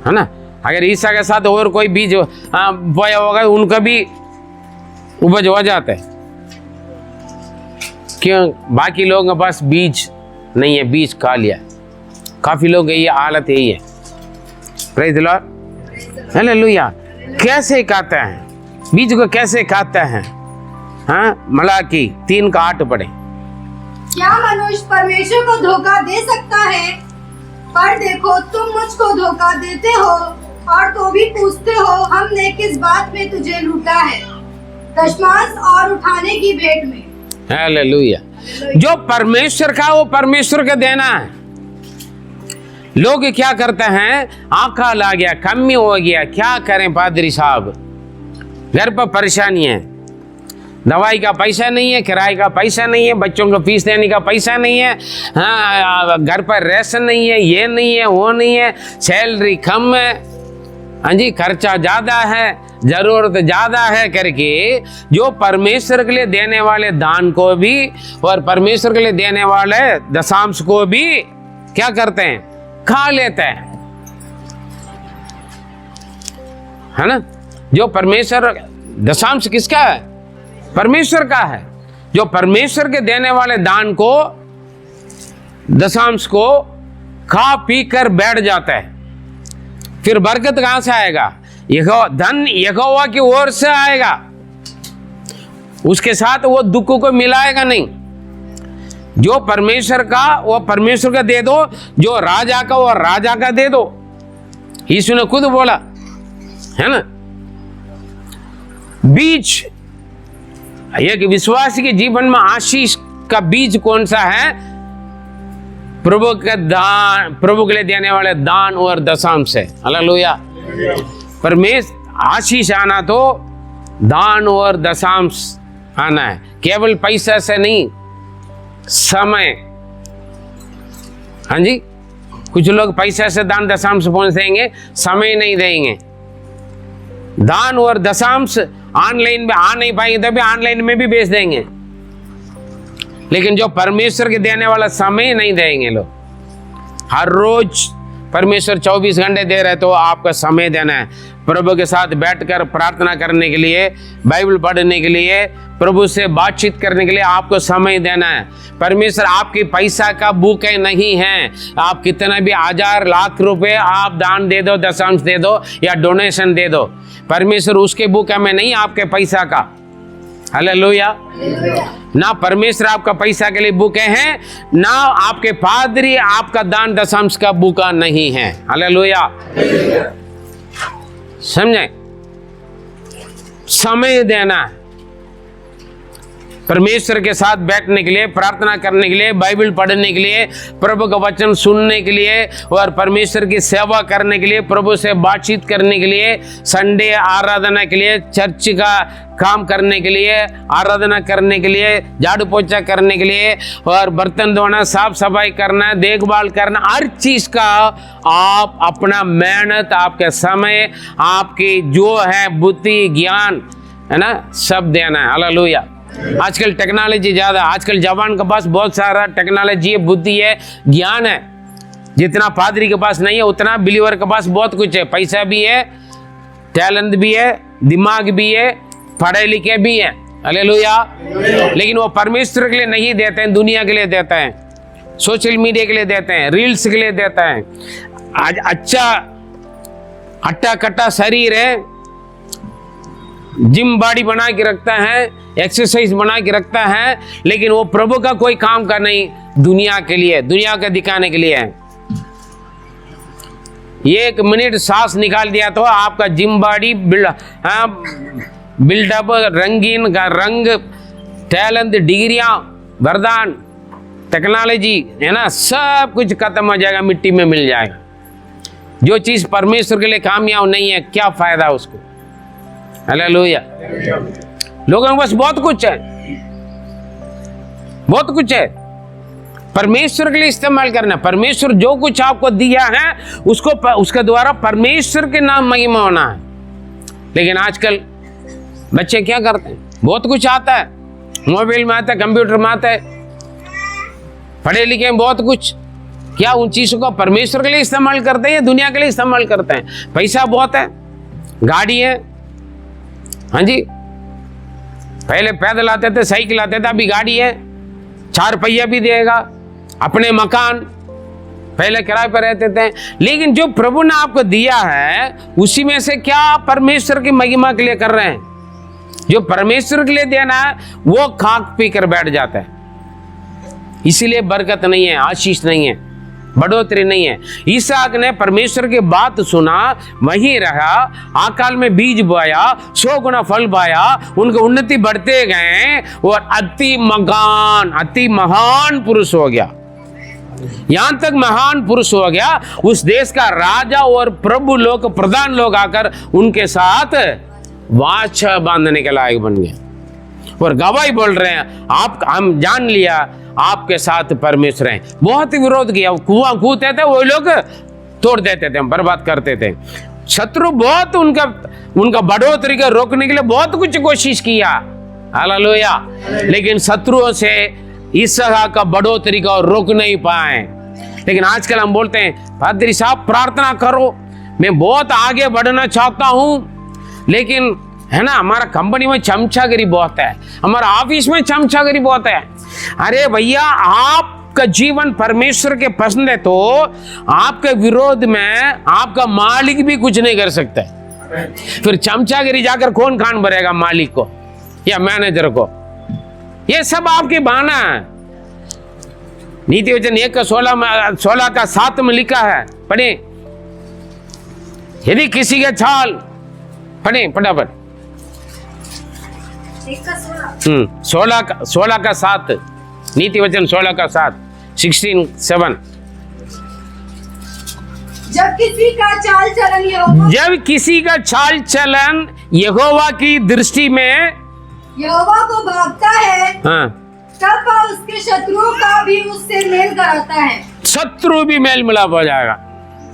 S1: है ना। अगर ईसा के साथ और कोई बीज बोया होगा, उनका भी उपज हो जाता है, क्यों? बाकी लोगों के पास बीज नहीं है, बीज खा लिया। काफी लोग ये हालत यही है, प्रेज़ द लॉर्ड, हालेलुया। कैसे खाते हैं बीज को, कैसे खाते हैं? हाँ, मलाकी 3:8 पढ़े।
S2: क्या मनुष्य परमेश्वर को धोखा दे सकता है? पर देखो, तुम मुझको धोखा देते हो और तो भी पूछते हो, हमने किस बात में तुझे लूटा है? दशमांश और उठाने की भेंट में।
S1: हालेलुया। जो परमेश्वर का, वो परमेश्वर का देना है। लोग क्या करते हैं, आकाल आ गया, कमी हो गया, क्या करें पादरी साहब, घर पर परेशानी है, दवाई का पैसा नहीं है, किराए का पैसा नहीं है, बच्चों को फीस देने का पैसा नहीं है, हाँ, घर पर राशन नहीं है, ये नहीं है, वो नहीं है, सैलरी कम है, हाँ जी, खर्चा ज़्यादा है, जरूरत ज़्यादा है करके जो परमेश्वर के लिए देने वाले दान को भी और परमेश्वर के लिए देने वाले दशांश को भी क्या करते हैं, खा लेते हैं, है ना। जो परमेश्वर, दशांश किसका है? परमेश्वर का है। जो परमेश्वर के देने वाले दान को, दशांश को खा पी कर बैठ जाता है, फिर बरकत कहां से आएगा? धन यहोवा की ओर से आएगा, उसके साथ वो दुख को मिलाएगा नहीं। जो परमेश्वर का वो परमेश्वर का दे दो, जो राजा का वो राजा का दे दो। यीशु ने खुद बोला है ना। बीज, एक विश्वासी के जीवन में आशीष का बीज कौन सा है? प्रभु का दान, प्रभु के लिए देने वाले दान और दशांश है। हालेलुया। परमेश्वर आशीष आना तो दान और दशांश आना है, केवल पैसा से नहीं, समय। हाँ जी, कुछ लोग पैसा से दान दशांश पहुंच देंगे, समय नहीं देंगे। दान और दशांश ऑनलाइन में आ नहीं पाएंगे तो भी ऑनलाइन में भी बेच देंगे, लेकिन जो परमेश्वर के देने वाला समय नहीं देंगे लोग। हर रोज परमेश्वर 24 घंटे दे रहे, तो आपका समय देना है प्रभु के साथ बैठकर प्रार्थना करने के लिए, बाइबल पढ़ने के लिए, प्रभु से बातचीत करने के लिए आपको समय देना है। परमेश्वर आपकी पैसा का भूखे नहीं है। आप कितना भी 1000 लाख रुपए आप दान दे दो, दशांश दे दो या डोनेशन दे दो, परमेश्वर उसके भूखे में नहीं, आपके पैसा का। हालेलुया। ना परमेश्वर आपका पैसा के लिए भूखे हैं, ना आपके पादरी आपका दान दशांश का भूखा नहीं है। हालेलुया। समझे? समय देना है परमेश्वर के साथ बैठने के लिए, प्रार्थना करने के लिए, बाइबल पढ़ने के लिए, प्रभु का वचन सुनने के लिए और परमेश्वर की सेवा करने के लिए, प्रभु से बातचीत करने के लिए, संडे आराधना के लिए, चर्च का काम करने के लिए, आराधना करने के लिए, झाड़ू पोछा करने के लिए और बर्तन धोना, साफ सफाई करना, देखभाल करना, हर चीज का आप अपना मेहनत, आपके समय, आपकी जो है बुद्धि, ज्ञान है ना, सब देना है। हालेलुया। आजकल टेक्नोलॉजी ज्यादा, आजकल जवान के पास बहुत सारा टेक्नोलॉजी है, बुद्धि है, ज्ञान है। जितना पादरी के पास नहीं है उतना बिलीवर के पास बहुत कुछ है। पैसा भी है, टैलेंट भी है, दिमाग भी है, पढ़े लिखे भी है। हालेलुया। लेकिन वो परमेश्वर के लिए नहीं देते हैं, दुनिया के लिए देते हैं, सोशल मीडिया के लिए देते हैं, रील्स के लिए देते हैं। आज अच्छा हट्टा कट्टा शरीर है, जिम बॉडी बना के रखता है, एक्सरसाइज बना के रखता है, लेकिन वो प्रभु का कोई काम का नहीं, दुनिया के लिए, दुनिया का दिखाने के लिए है। 1 मिनट सांस निकाल दिया तो आपका जिम बॉडी बिल्डअप, रंगीन का रंग, टैलेंट, डिग्रियां, वरदान, टेक्नोलॉजी है ना, सब कुछ खत्म हो जाएगा, मिट्टी में मिल जाएगा। जो चीज परमेश्वर के लिए कामयाब नहीं है, क्या फायदा उसको? हालेलुया। लोगों के पास बहुत कुछ है, बहुत कुछ है, परमेश्वर के लिए इस्तेमाल करना। परमेश्वर जो कुछ आपको दिया है उसको उसके द्वारा परमेश्वर के नाम महिमा होना है। लेकिन आजकल बच्चे क्या करते हैं? बहुत कुछ आता है, मोबाइल में आता है, कंप्यूटर में आता है, पढ़े लिखे हैं बहुत कुछ, क्या उन चीजों को परमेश्वर के लिए इस्तेमाल करते हैं या दुनिया के लिए इस्तेमाल करते हैं? पैसा बहुत है, गाड़ी है, हाँ जी, पहले पैदल आते थे, साइकिल आते थे, अभी गाड़ी है, 4 पहिया भी देगा, अपने मकान, पहले किराए पर रहते थे। लेकिन जो प्रभु ने आपको दिया है उसी में से क्या आप परमेश्वर की महिमा के लिए कर रहे हैं? जो परमेश्वर के लिए देना है वो खाक पी कर बैठ जाता है, इसीलिए बरकत नहीं है, आशीष नहीं है, बढ़ोतरी नहीं है। इसहाक ने परमेश्वर की बात सुना, वहीं रहा, आकाल में बीज बोया, 100 गुना फल पाया, उनकी उन्नति बढ़ते गए और अति महान पुरुष हो गया। यहां तक महान पुरुष हो गया, उस देश का राजा और प्रभु लोग, प्रधान लोग आकर उनके साथ वाचा बांधने के लायक बन गए और गवाही बोल रहे हैं, आप, हम जान लिया आपके साथ परमेश्वर हैं। बहुत ही विरोध किया, कुआं कूदते थे, वो लोग तोड़ देते थे, बर्बाद करते थे। शत्रु बहुत उनका बढ़ोतरी को रोकने के लिए बहुत कुछ कोशिश किया। हालेलुया। लेकिन शत्रुओं से इसहाक का बढ़ोतरी को रोक नहीं पाए। लेकिन आजकल हम बोलते हैं, पादरी साहब प्रार्थना करो, मैं बहुत आगे बढ़ना चाहता हूं, लेकिन है ना, हमारा कंपनी में चमचागिरी बहुत है, हमारा ऑफिस में चमचागिरी बहुत है। अरे भैया, आप आपका जीवन परमेश्वर के पसंद है तो आपके विरोध में आपका मालिक भी कुछ नहीं कर सकता। फिर चमचागिरी जाकर कौन कान भरेगा, मालिक को या मैनेजर को? ये सब आपके बहाना है। नीति वचन 1:16 में लिखा है, पढ़े। यदि किसी का छाल, पढ़े फटाफट। 16:7 नीति वचन 16:7 16:7।
S2: जब किसी का चाल चलन यहोवा की दृष्टि में यहोवा को भागता है,
S1: हाँ,
S2: तब वह उसके शत्रुओं का भी उससे मेल कराता है।
S1: शत्रु भी मेल मिलाप हो जाएगा।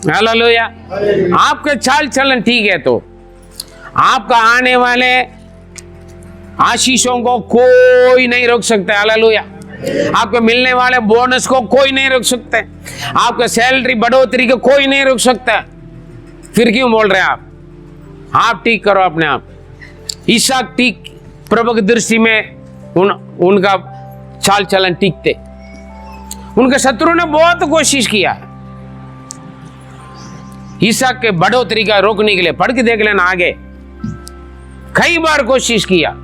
S1: हालेलुया। आपका चाल चलन ठीक है तो आपका आने वाले आशीषों को कोई नहीं रोक सकता। हालेलुया। आपको मिलने वाले बोनस को कोई नहीं रोक सकता। आपका सैलरी बढ़ोतरी को कोई नहीं रोक सकता। फिर क्यों बोल रहे हैं आप ठीक करो अपने आप। इसहाक ठीक, प्रभु की दृष्टि में उनका चाल चलन ठीक थे। उनके शत्रु ने बहुत कोशिश किया इसहाक के बढ़ोतरी का रोकने के लिए। पढ़ के देख लेना आगे, कई बार कोशिश किया,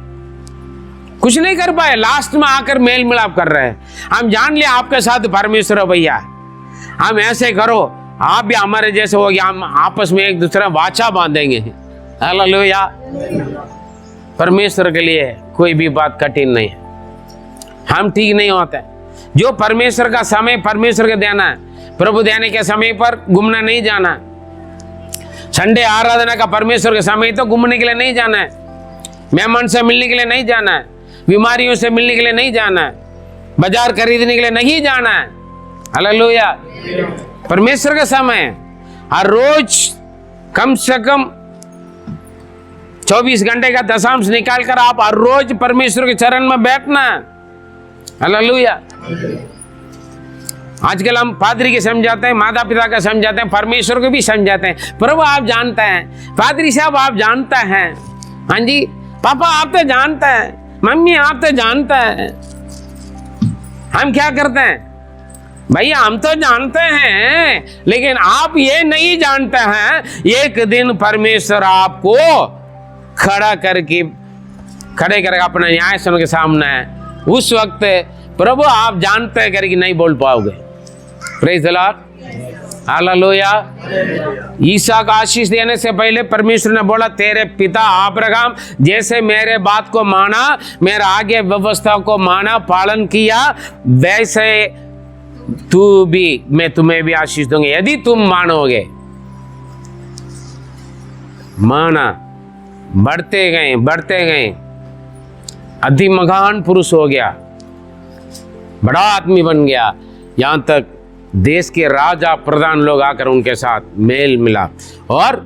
S1: कुछ नहीं कर पाए। लास्ट में आकर मेल मिलाप कर रहे हैं। हम जान लिया आपके साथ परमेश्वर है भैया, हम ऐसे करो, आप भी हमारे जैसे हो गया, हम आपस में एक दूसरा वाचा बांधेंगे। हालेलुया। परमेश्वर के लिए कोई भी बात कठिन नहीं है। हम ठीक नहीं होते। जो परमेश्वर का समय परमेश्वर के देना है, प्रभु देने के समय पर घूमना नहीं जाना है। संडे आराधना का परमेश्वर के समय तो घूमने के लिए नहीं जाना है, मेहमान से मिलने के लिए नहीं जाना है, बीमारियों से मिलने के लिए नहीं जाना है, बाजार खरीदने के लिए नहीं जाना है। हालेलुया। परमेश्वर का समय है। हर रोज कम से कम 24 घंटे का दशांश निकालकर आप हर रोज परमेश्वर के चरण में बैठना है। हालेलुया। आजकल हम पादरी के समझाते हैं, माता पिता का समझाते हैं, परमेश्वर को भी समझाते हैं। प्रभु आप जानते हैं, पादरी साहब आप जानते हैं, हाँ जी पापा आप तो जानते हैं, मम्मी आप तो जानते हैं। हम क्या करते हैं भैया, हम तो जानते हैं, लेकिन आप ये नहीं जानते हैं एक दिन परमेश्वर आपको खड़े करके अपने न्यायासन के सामने, उस वक्त प्रभु आप जानते हैं करके नहीं बोल पाओगे। Praise the Lord. हालेलुया। ईसा का आशीष देने से पहले परमेश्वर ने बोला, तेरे पिता अब्राहम जैसे मेरे बात को माना, मेरे आगे व्यवस्था को माना, पालन किया, वैसे तू भी, मैं तुम्हें भी आशीष दूंगा यदि तुम मानोगे। माना, बढ़ते गए, अति महान पुरुष हो गया, बड़ा आदमी बन गया। यहां तक देश के राजा प्रधान लोग आकर उनके साथ मेल मिला और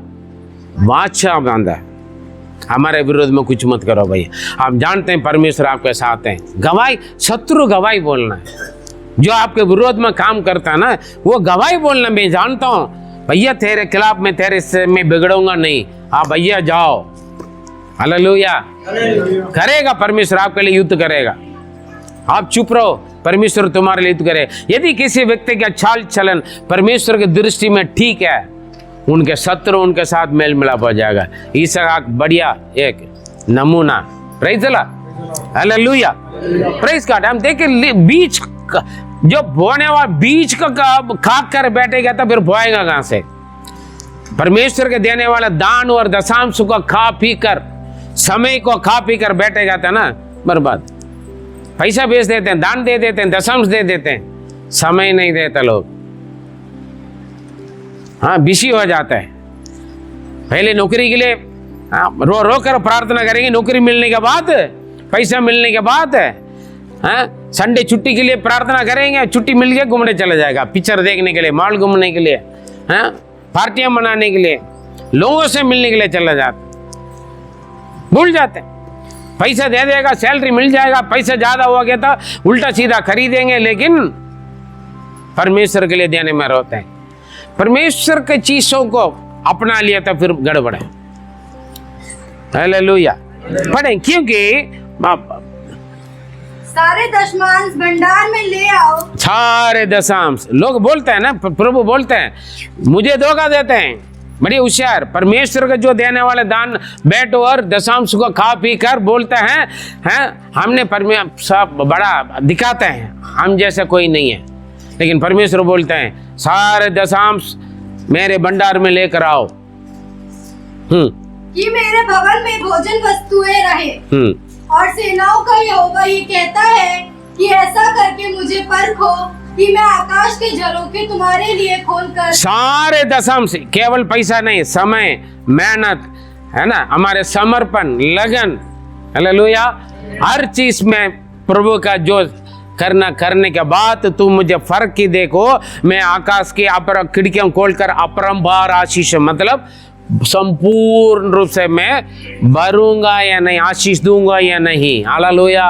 S1: वाचा बांधा, हमारे विरोध में कुछ मत करो भाई, आप जानते हैं परमेश्वर आपके साथ हैं। गवाही, शत्रु गवाही बोलना है। जो आपके विरोध में काम करता है ना, वो गवाही बोलना। मैं जानता हूं भैया तेरे खिलाफ मैं तेरे से मैं बिगड़ूंगा नहीं, हाँ भैया जाओ। हालेलुया। करेगा परमेश्वर, आपके लिए युद्ध करेगा। आप चुप रहो, परमेश्वर तुम्हारे लिए युद्ध करे। यदि किसी व्यक्ति का चाल चलन परमेश्वर की दृष्टि में ठीक है, उनके शत्रु उनके साथ मेल मिलाप हो जाएगा। इसहाक बढ़िया एक नमूना। Praise the Lord. Hallelujah. Praise God. हम देखे बीज जो बोने वाला बीज का खाक कर बैठेगा तो फिर बोएगा कहां से? परमेश्वर के देने वाला दान और दशांश को खा पी कर, समय को खा पी कर बैठेगा था ना, बर्बाद। पैसा बेच देते हैं, दान दे देते हैं, दशांश दे देते हैं, समय नहीं देता लोग। हाँ, बिजी हो जाता है। पहले नौकरी के लिए रो रो कर प्रार्थना करेंगे, नौकरी मिलने के बाद, पैसा मिलने के बाद, हाँ संडे छुट्टी के लिए प्रार्थना करेंगे, छुट्टी मिल गया घूमने चला जाएगा, पिक्चर देखने के लिए, मॉल घूमने के लिए, हाँ पार्टियां मनाने के लिए, लोगों से मिलने के लिए चला जाता, भूल जाते। पैसा दे देगा, सैलरी मिल जाएगा, पैसा ज्यादा हो गया तो उल्टा सीधा खरीदेंगे, लेकिन परमेश्वर के लिए देने में रोते हैं। परमेश्वर के चीजों को अपना लिया तो फिर गड़बड़ है। हालेलुया। पढ़ें, क्योंकि
S2: सारे दशमांश भंडार में ले आओ।
S1: सारे दशांश लोग बोलते हैं ना, प्रभु बोलते हैं मुझे धोखा देते हैं, बड़ी होशियार। परमेश्वर का जो देने वाले दान बैठो और दशांश को खा पी कर बोलते हैं हमने सब बड़ा दिखाते हैं, हम जैसा कोई नहीं है। लेकिन परमेश्वर बोलते हैं सारे दशांश मेरे भंडार में लेकर आओ।
S2: कि मेरे भवन में भोजन वस्तुएं रहे। और सेनाओं का यहोवा ये कहता है कि ऐसा करके मुझे परखो कि मैं आकाश के झरोखे तुम्हारे लिए खोलकर। सारे
S1: दशांश, केवल पैसा नहीं, समय, मेहनत है ना, हमारे समर्पण, लगन, हालेलुया, हर चीज में प्रभु का जो करने के बाद तुम मुझे फर्क की देखो। मैं आकाश की खिड़कियां खोलकर अपरंपार आशीष, मतलब संपूर्ण रूप से मैं भरूंगा या नहीं, आशीष दूंगा या नहीं। हालेलुया।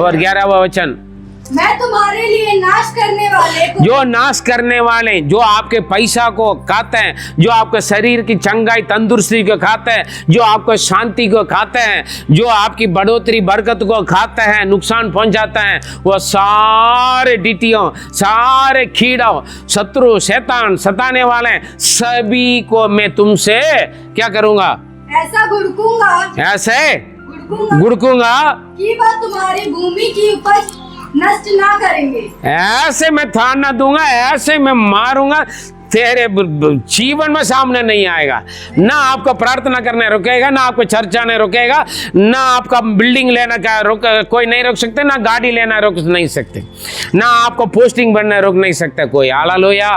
S1: और 11वां वचन,
S2: मैं तुम्हारे लिए नाश करने वाले को,
S1: जो नाश करने वाले, जो आपके पैसा को खाते हैं, जो आपके शरीर की चंगाई तंदुरुस्ती को खाते हैं, जो आपको शांति को खाते हैं, जो आपकी बढ़ोतरी बरकत को खाते हैं, नुकसान पहुंचाते हैं, वो सारे डिटियों, सारे कीड़ों, शत्रु, शैतान, सताने वाले सभी को मैं तुमसे क्या करूंगा?
S2: ऐसा गुड़कूंगा,
S1: ऐसे गुड़कूंगा
S2: कि वह तुम्हारी भूमि की उपज नष्ट ना करेंगे।
S1: ऐसे मैं थाना दूंगा, ऐसे मैं मारूंगा, तेरे जीवन में सामने नहीं आएगा। ना आपको प्रार्थना करने रोकेगा, ना आपको चर्च आने रोकेगा, ना आपका बिल्डिंग लेना का कोई नहीं रोक सकते, ना गाड़ी लेना रोक नहीं सकते, ना आपको पोस्टिंग बनना रोक नहीं सकता कोई। हालेलुया।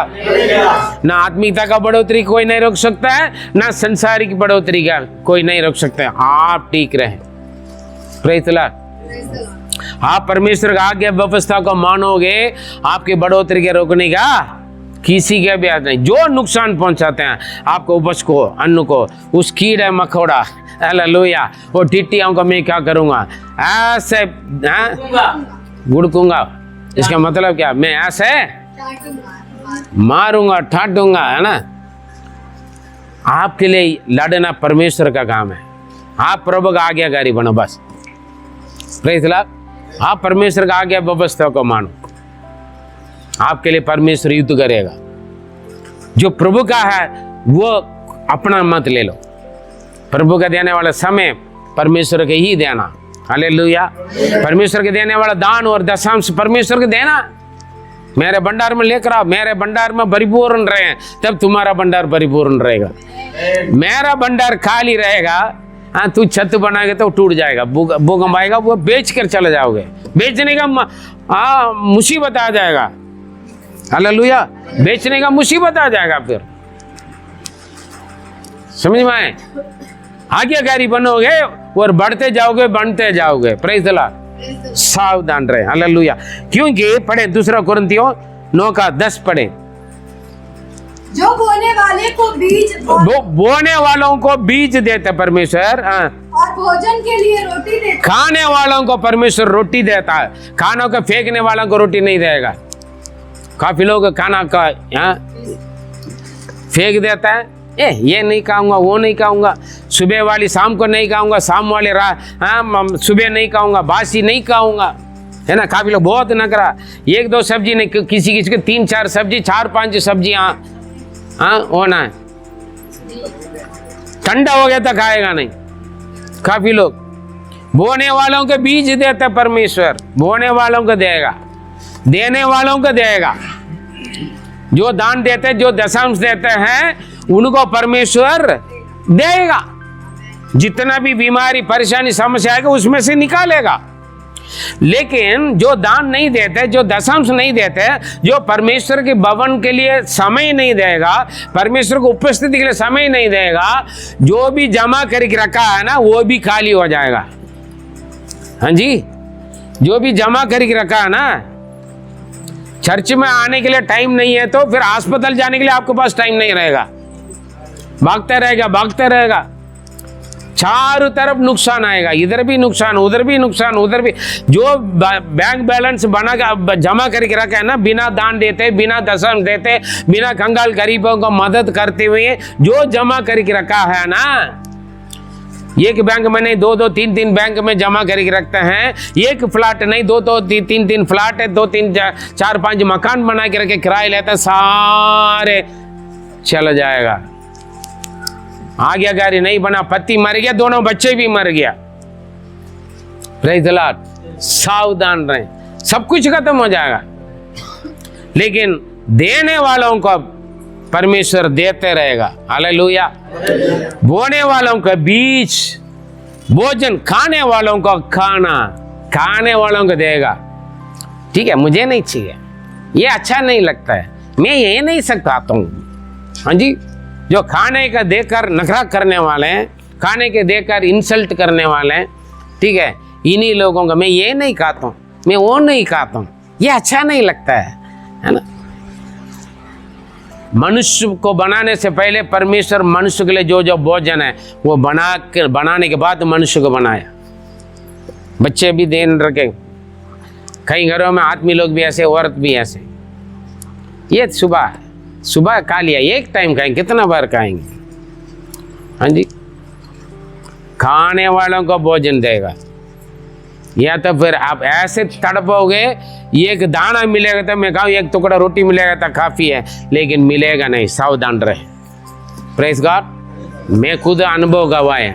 S1: ना आत्मीयता का बढ़ोतरी कोई नहीं रोक सकता है, ना संसारिक बढ़ोतरी का कोई नहीं रोक सकता है। आप ठीक रहे। Praise the Lord. आप परमेश्वर का आज्ञा व्यवस्था को मानोगे, आपकी बढ़ोतरी के रोकने का किसी के भी नहीं। जो नुकसान पहुंचाते हैं आपको, उपज को, अन्न को, उस कीड़े मकोड़ा, हालेलुया, वो टिट्टियों को मैं क्या करूंगा? ऐसे गुड़कूंगा। इसका मतलब क्या? मैं ऐसे मारूंगा, ठाटूंगा, है ना। आपके लिए लड़ना परमेश्वर का काम है। आप प्रभु का आज्ञाकारी बनो बस। Praise the Lord. आप परमेश्वर का आज्ञा व्यवस्था को मानो, आपके लिए परमेश्वर युद्ध करेगा। जो प्रभु का है वो अपना मत ले लो। प्रभु का देने वाला समय परमेश्वर के ही देना। हालेलुया। परमेश्वर के देने वाला दान और दशांश परमेश्वर के देना। मेरे भंडार में लेकर आओ, मेरे भंडार में परिपूर्ण रहे, तब तुम्हारा भंडार परिपूर्ण रहेगा। मेरा भंडार खाली रहेगा, हाँ, तू छत बनाएगा तो टूट जाएगा, भूकंप आएगा, वो बेच कर चले जाओगे, बेचने का मुसीबत आ जाएगा। हालेलुया। बेचने का मुसीबत आ जाएगा। फिर समझ में आए? आज्ञाकारी बनोगे और बढ़ते जाओगे, बनते जाओगे। Praise the Lord. सावधान रहे। हालेलुया। क्योंकि पढ़े 2 कुरिन्थियों 9:10 पढ़े।
S2: जो बोने वाले को बीज,
S1: बोने वालों को बीज देते परमेश्वर,
S2: और भोजन के लिए रोटी देता।
S1: खाने वालों को परमेश्वर रोटी देता है, खानों को फेंकने वालों को रोटी नहीं देगा। काफी लोग खाना का फेंक देता है, ये नहीं खाऊंगा, वो नहीं खाऊंगा, सुबह वाली शाम को नहीं खाऊंगा, शाम वाली सुबह नहीं खाऊंगा, बासी नहीं खाऊंगा, है ना। काफी लोग बहुत नखरा, 1-2 सब्जी नहीं, किसी को 3-4 सब्जी, 4-5 सब्जियां होना है। ठंडा हो गया तो खाएगा नहीं। काफी लोग बोने वालों के बीज देते परमेश्वर, बोने वालों को देगा, देने वालों को देगा। जो दान देते, जो दशांश देते हैं, उनको परमेश्वर देगा। जितना भी बीमारी, परेशानी, समस्या आएगा उसमें से निकालेगा। लेकिन जो दान नहीं देते, जो दशांश नहीं देते, जो परमेश्वर के भवन के लिए समय नहीं देगा, परमेश्वर को उपस्थिति के लिए समय नहीं देगा, जो भी जमा करके रखा है ना वो भी खाली हो जाएगा। हाँ जी, जो भी जमा करके रखा है ना, चर्च में आने के लिए टाइम नहीं है तो फिर अस्पताल जाने के लिए आपके पास टाइम नहीं रहेगा, भागते रहेगा। चारों तरफ नुकसान आएगा, इधर भी नुकसान, उधर भी नुकसान, उधर भी। जो बैंक बैलेंस बना के जमा करके रखा है ना, बिना दान देते, बिना दशम देते, बिना कंगाल गरीबों को मदद करते हुए जो जमा करके रखा है ना, एक बैंक में नहीं, 2-2 3-3 बैंक में जमा करके रखते हैं। एक फ्लैट नहीं, 2-2 3-3 फ्लैट है, 2-3 4-5 मकान बना के रखे, किराए लेते हैं, सारे चला जाएगा। आज्ञाकारी नहीं बना, पति मर गया, दोनों बच्चे भी मर गया। Praise the Lord. सावधान रहें, सब कुछ खत्म हो जाएगा, लेकिन देने वालों को परमेश्वर देते रहेगा। हालेलुया। बोने वालों का बीज, भोजन खाने वालों को खाना, खाने वालों को देगा। ठीक है, मुझे नहीं चाहिए, ये अच्छा नहीं लगता है, मैं ये नहीं सकता हूँ। हाँ जी, जो खाने का देकर नखरा करने वाले हैं, खाने के देकर इंसल्ट करने वाले हैं, ठीक है, इन्हीं लोगों का मैं ये नहीं खाता हूँ, मैं वो नहीं खाता हूँ, ये अच्छा नहीं लगता है ना। मनुष्य को बनाने से पहले परमेश्वर मनुष्य के लिए जो जो भोजन है वो बनाने के बाद मनुष्य को बनाया। बच्चे भी ध्यान रखें, कई घरों में आदमी लोग भी ऐसे, औरत भी ऐसे। ये सुबह खा लिया, एक टाइम खाएंगे, कितना बार खाएंगे? हाँ जी, खाने वालों को भोजन देगा। या तो फिर आप ऐसे तड़पोगे, एक दाना मिलेगा तो मैं कहूँ एक टुकड़ा रोटी मिलेगा तो काफ़ी है, लेकिन मिलेगा नहीं, सावधान रहे। Praise God. मैं खुद अनुभव गवाया।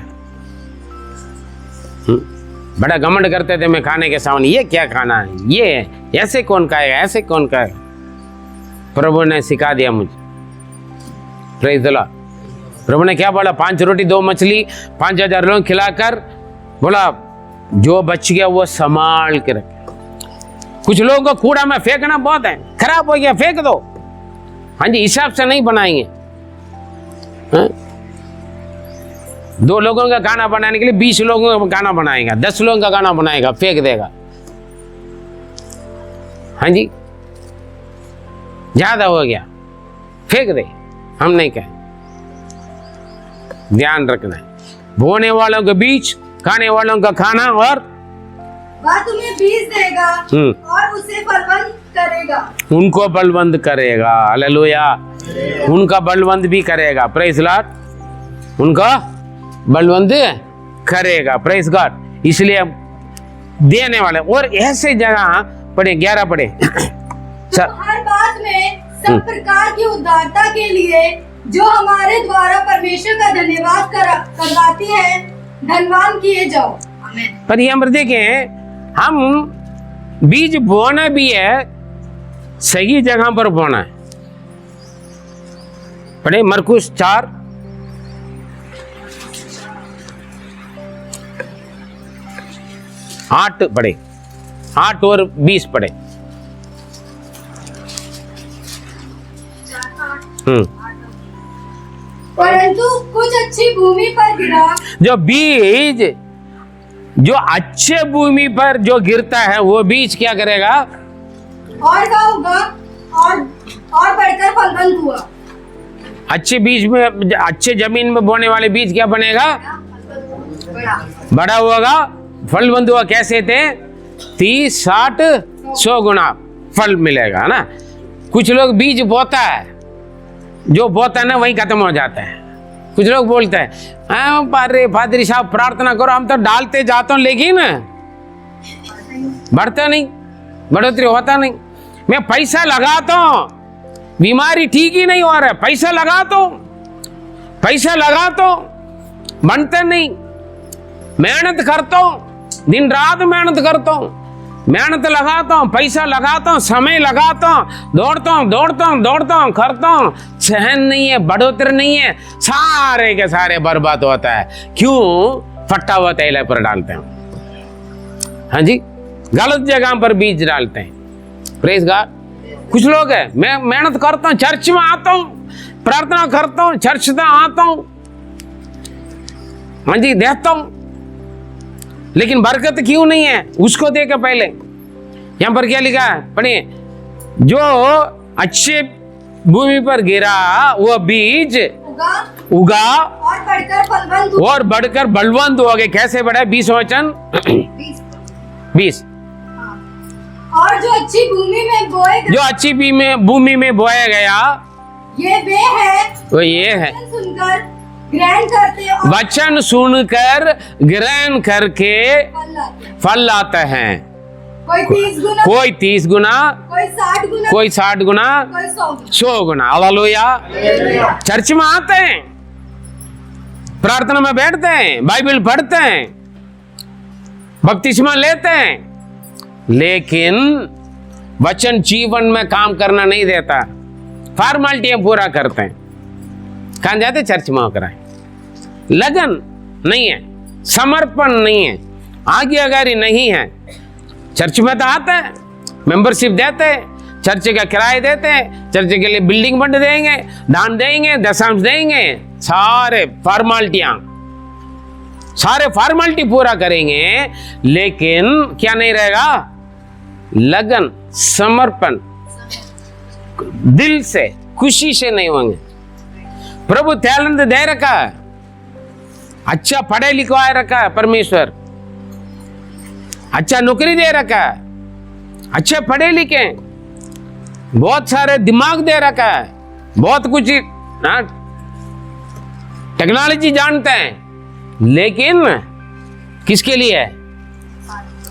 S1: बड़ा घमंड करते थे मैं खाने के सामने, ये क्या खाना है, ये ऐसे कौन खाएगा, ऐसे कौन खाएगा। प्रभु ने सिखा दिया मुझे। Praise the Lord. प्रभु ने क्या बोला? 5 रोटी 2 मछली 5000 लोग खिलाकर बोला जो बच गया वो संभाल के रखे। कुछ लोगों को कूड़ा में फेंकना बहुत है, खराब हो गया फेंक दो। हाँ जी, हिसाब से नहीं बनाएंगे। हाँ? 2 लोगों का खाना बनाने के लिए 20 लोगों का खाना बनाएगा, 10 लोगों का खाना बनाएगा, फेंक देगा। हाँ जी, ज्यादा हो गया फेंक दे, हम नहीं कहें। ध्यान रखना है, बोने वालों के बीच, खाने वालों का खाना, और
S2: वह तुम्हें बीज देगा और उसे बलवंत करेगा।
S1: उनको बलवंत करेगा। हालेलुया। उनका बलवंत भी करेगा। Praise Lord. उनका बलवंत करेगा। Praise God. इसलिए देने वाले, और ऐसे जगह पढ़े 11 पढ़े
S2: तो हर बात में सब प्रकार की उदारता के लिए जो हमारे द्वारा परमेश्वर का धन्यवाद करवाती है, धनवान किए जाओ। आमीन।
S1: पर यहाँ पर देखें, हम बीज बोना भी है, सही जगह पर बोना है। पढ़े मरकुस 4 8 पढ़े, 8 और 20 पढ़े।
S2: परंतु कुछ अच्छी भूमि पर गिरा।
S1: जो बीज जो अच्छे भूमि पर जो गिरता है वो बीज क्या करेगा?
S2: और का होगा और बढ़कर फलवंत हुआ।
S1: अच्छे बीज में, अच्छे जमीन में बोने वाले बीज क्या बनेगा? बड़ा होगा, फलवंत हुआ। कैसे थे? 30, 60, 100 गुना फल मिलेगा ना। कुछ लोग बीज बोता है, जो बोता है ना वही खत्म हो जाता है। कुछ लोग बोलते हैं अरे पादरी साहब प्रार्थना करो, हम तो डालते जाते हैं लेकिन बढ़ता नहीं, बढ़ोतरी होता नहीं। मैं पैसा लगाता हूं, बीमारी ठीक ही नहीं हो रहा है, पैसा लगाता हूं, बनते नहीं। मेहनत करता हूं, दिन रात मेहनत करता हूं, मेहनत लगाता हूं, पैसा लगाता हूं, समय लगाता हूं, दौड़ता हूं, करता हूं, सहन नहीं है, बढ़ोतरी नहीं है, सारे के सारे बर्बाद होता है। क्यों? फटा हुआ तेल पर डालते हैं। हाँ जी, गलत जगह पर बीज डालते हैं। Praise God. कुछ लोग है, मैं मेहनत करता हूं, चर्च में आता हूं, प्रार्थना करता हूं, चर्च में आता हूं, हाँ जी देता हूं, लेकिन बरकत क्यों नहीं है? उसको देखे पहले। यहां पर क्या लिखा है? पढ़िए, जो अच्छे भूमि पर गिरा वो बीज उगा और बढ़कर बलवंत हो गए। कैसे बढ़े? 20 वचन 20।
S2: और जो अच्छी भूमि में
S1: भूमि में बोया गया,
S2: ये वे है
S1: वो ये है।
S2: सुनकर ग्रहण करते और
S1: वचन सुनकर ग्रहण करके
S2: फल लाते।
S1: फल लाते हैं।
S2: कोई 30 गुना,
S1: कोई 30 गुना,
S2: कोई 60 गुना,
S1: कोई 60 गुना,
S2: कोई 100 गुना।
S1: 100 गुना। हालेलुया। चर्च में आते हैं, प्रार्थना में बैठते हैं, बाइबल पढ़ते हैं, बपतिस्मा लेते हैं, लेकिन वचन जीवन में काम करना नहीं देता। फॉर्मेलिटियां पूरा करते हैं। कहां जाते? चर्च में होकर आए। लगन नहीं है, समर्पण नहीं है, आज्ञाकारी नहीं है। चर्च में तो आते हैं, मेंबरशिप देते हैं, चर्च का किराया देते हैं, चर्च के लिए बिल्डिंग बंद देंगे, दान देंगे, दशांश देंगे, सारे फॉर्मेलिटी पूरा करेंगे, लेकिन क्या नहीं रहेगा? लगन, समर्पण, दिल से, खुशी से नहीं होंगे। प्रभु टैलेंट दे रखा है, अच्छा पढ़े लिखवाए रखा है परमेश्वर, अच्छा नौकरी दे रखा है, अच्छे पढ़े लिखे, बहुत सारे दिमाग दे रखा है, बहुत कुछ टेक्नोलॉजी जानते हैं, लेकिन किसके लिए है?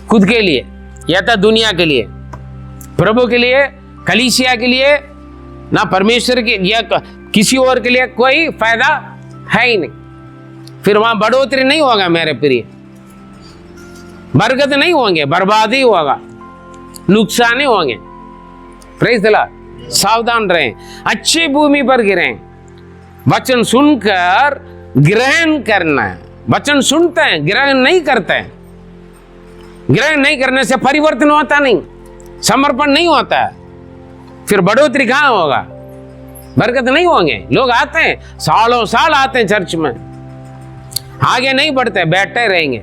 S1: खुद के लिए या तो दुनिया के लिए? प्रभु के लिए, कलीसिया के लिए, ना परमेश्वर के या किसी और के लिए कोई फायदा है ही नहीं। फिर वहां बढ़ोतरी नहीं होगा मेरे प्रिय, बरकत नहीं होंगे, बर्बादी होगा, नुकसान ही होंगे। Praise the Lord. सावधान रहें, अच्छी भूमि पर गिरें। वचन सुनकर ग्रहण करना है। वचन सुनते हैं, ग्रहण नहीं करते हैं। ग्रहण नहीं करने से परिवर्तन होता नहीं, समर्पण नहीं होता है, फिर बढ़ोतरी कहां होगा? बरकत नहीं होंगे। लोग आते हैं, सालों साल आते हैं चर्च में, आगे नहीं बढ़ते, बैठते रहेंगे,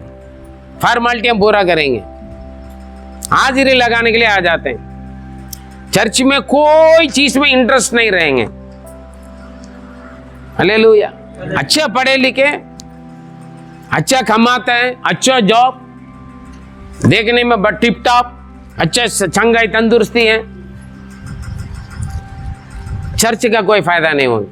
S1: फॉर्मेलिटियां पूरा करेंगे, हाजिरी लगाने के लिए आ जाते हैं, चर्च में कोई चीज में इंटरेस्ट नहीं रहेंगे। हालेलुया। अच्छा पढ़े लिखे, अच्छा कमाते हैं, अच्छा जॉब, देखने में टिप टॉप, अच्छा चंगाई तंदुरुस्ती है, चर्च का कोई फायदा नहीं होगा।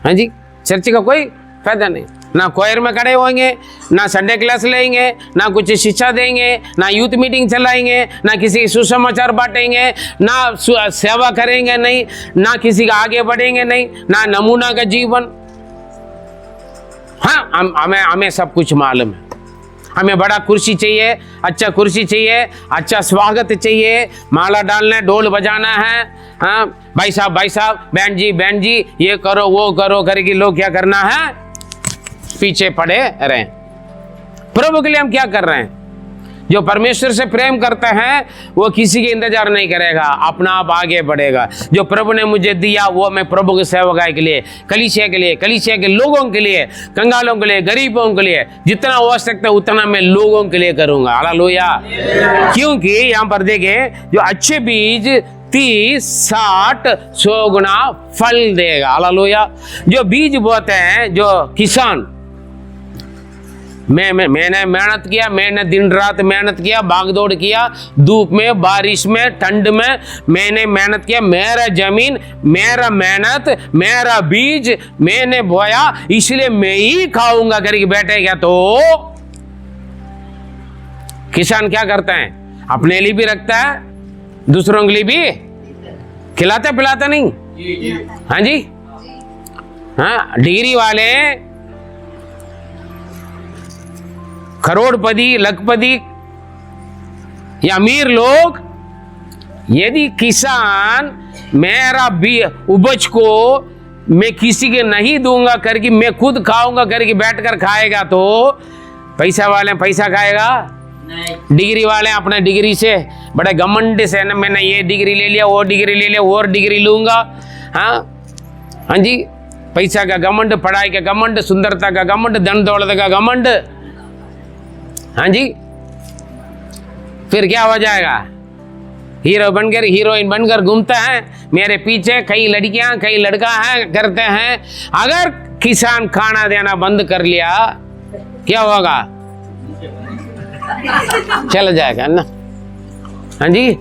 S1: हाँ जी, चर्च का कोई फायदा नहीं। ना कोयर में खड़े होंगे, ना संडे क्लास लेंगे, ना कुछ शिक्षा देंगे, ना यूथ मीटिंग चलाएंगे, ना किसी के सुसमाचार बांटेंगे, ना सेवा करेंगे नहीं, ना किसी का आगे बढ़ेंगे नहीं, ना नमूना का जीवन। हाँ, हमें सब कुछ मालूम है। हमें बड़ा कुर्सी चाहिए, अच्छा कुर्सी चाहिए, अच्छा स्वागत चाहिए, माला डालना है, ढोल बजाना है। हाँ भाई साहब, बहन जी ये करो वो करो करके लोग क्या करना है? पीछे पड़े रहे। प्रभु के लिए हम क्या कर रहे हैं? जो परमेश्वर से प्रेम करते हैं वो किसी के इंतजार नहीं करेगा, अपना आप आगे बढ़ेगा। जो प्रभु ने मुझे दिया वो मैं प्रभु के सेवकाई के लिए, कलीसिया के लिए, कलीसिया के लोगों के लिए, कंगालों के लिए, गरीबों के लिए, जितना हो सकता है उतना मैं लोगों के लिए करूंगा। हालेलुया। क्योंकि यहां पर देखें, जो अच्छे बीज 30, 60, 100 गुना फल देगा। हालेलुया। जो बीज बोते हैं, जो किसान, मैंने मेहनत किया, मैंने दिन रात मेहनत किया, भागदौड़ किया, धूप में, बारिश में, ठंड में मैंने मेहनत किया, मेरा जमीन, मेरा मेहनत, मेरा बीज मैंने बोया, इसलिए मैं ही खाऊंगा करके बैठेगा। तो किसान क्या करता है? अपने लिए भी रखता है, दूसरों के लिए भी खिलाता पिलाता नहीं। हाँ जी, हाँ। डिग्री वाले, करोड़पति, लखपति या अमीर लोग, यदि किसान मेरा भी उपज को मैं किसी के नहीं दूंगा करके मैं खुद खाऊंगा करके बैठकर खाएगा, तो पैसा वाले पैसा खाएगा नहीं। डिग्री वाले अपने डिग्री से बड़े घमंड से ना, मैंने ये डिग्री ले लिया, वो डिग्री ले लिया, और डिग्री लूंगा। हाँ जी, पैसा का घमंड, पढ़ाई का घमंड, सुंदरता का घमंड, धन दौलत का घमंड। हाँ जी, फिर क्या हो जाएगा? हीरो बनकर, हीरोइन बनकर घूमता है, मेरे पीछे कई लड़कियां कई लड़का है करते हैं। अगर किसान खाना देना बंद कर लिया क्या होगा? चल जाएगा ना। हाँ जी,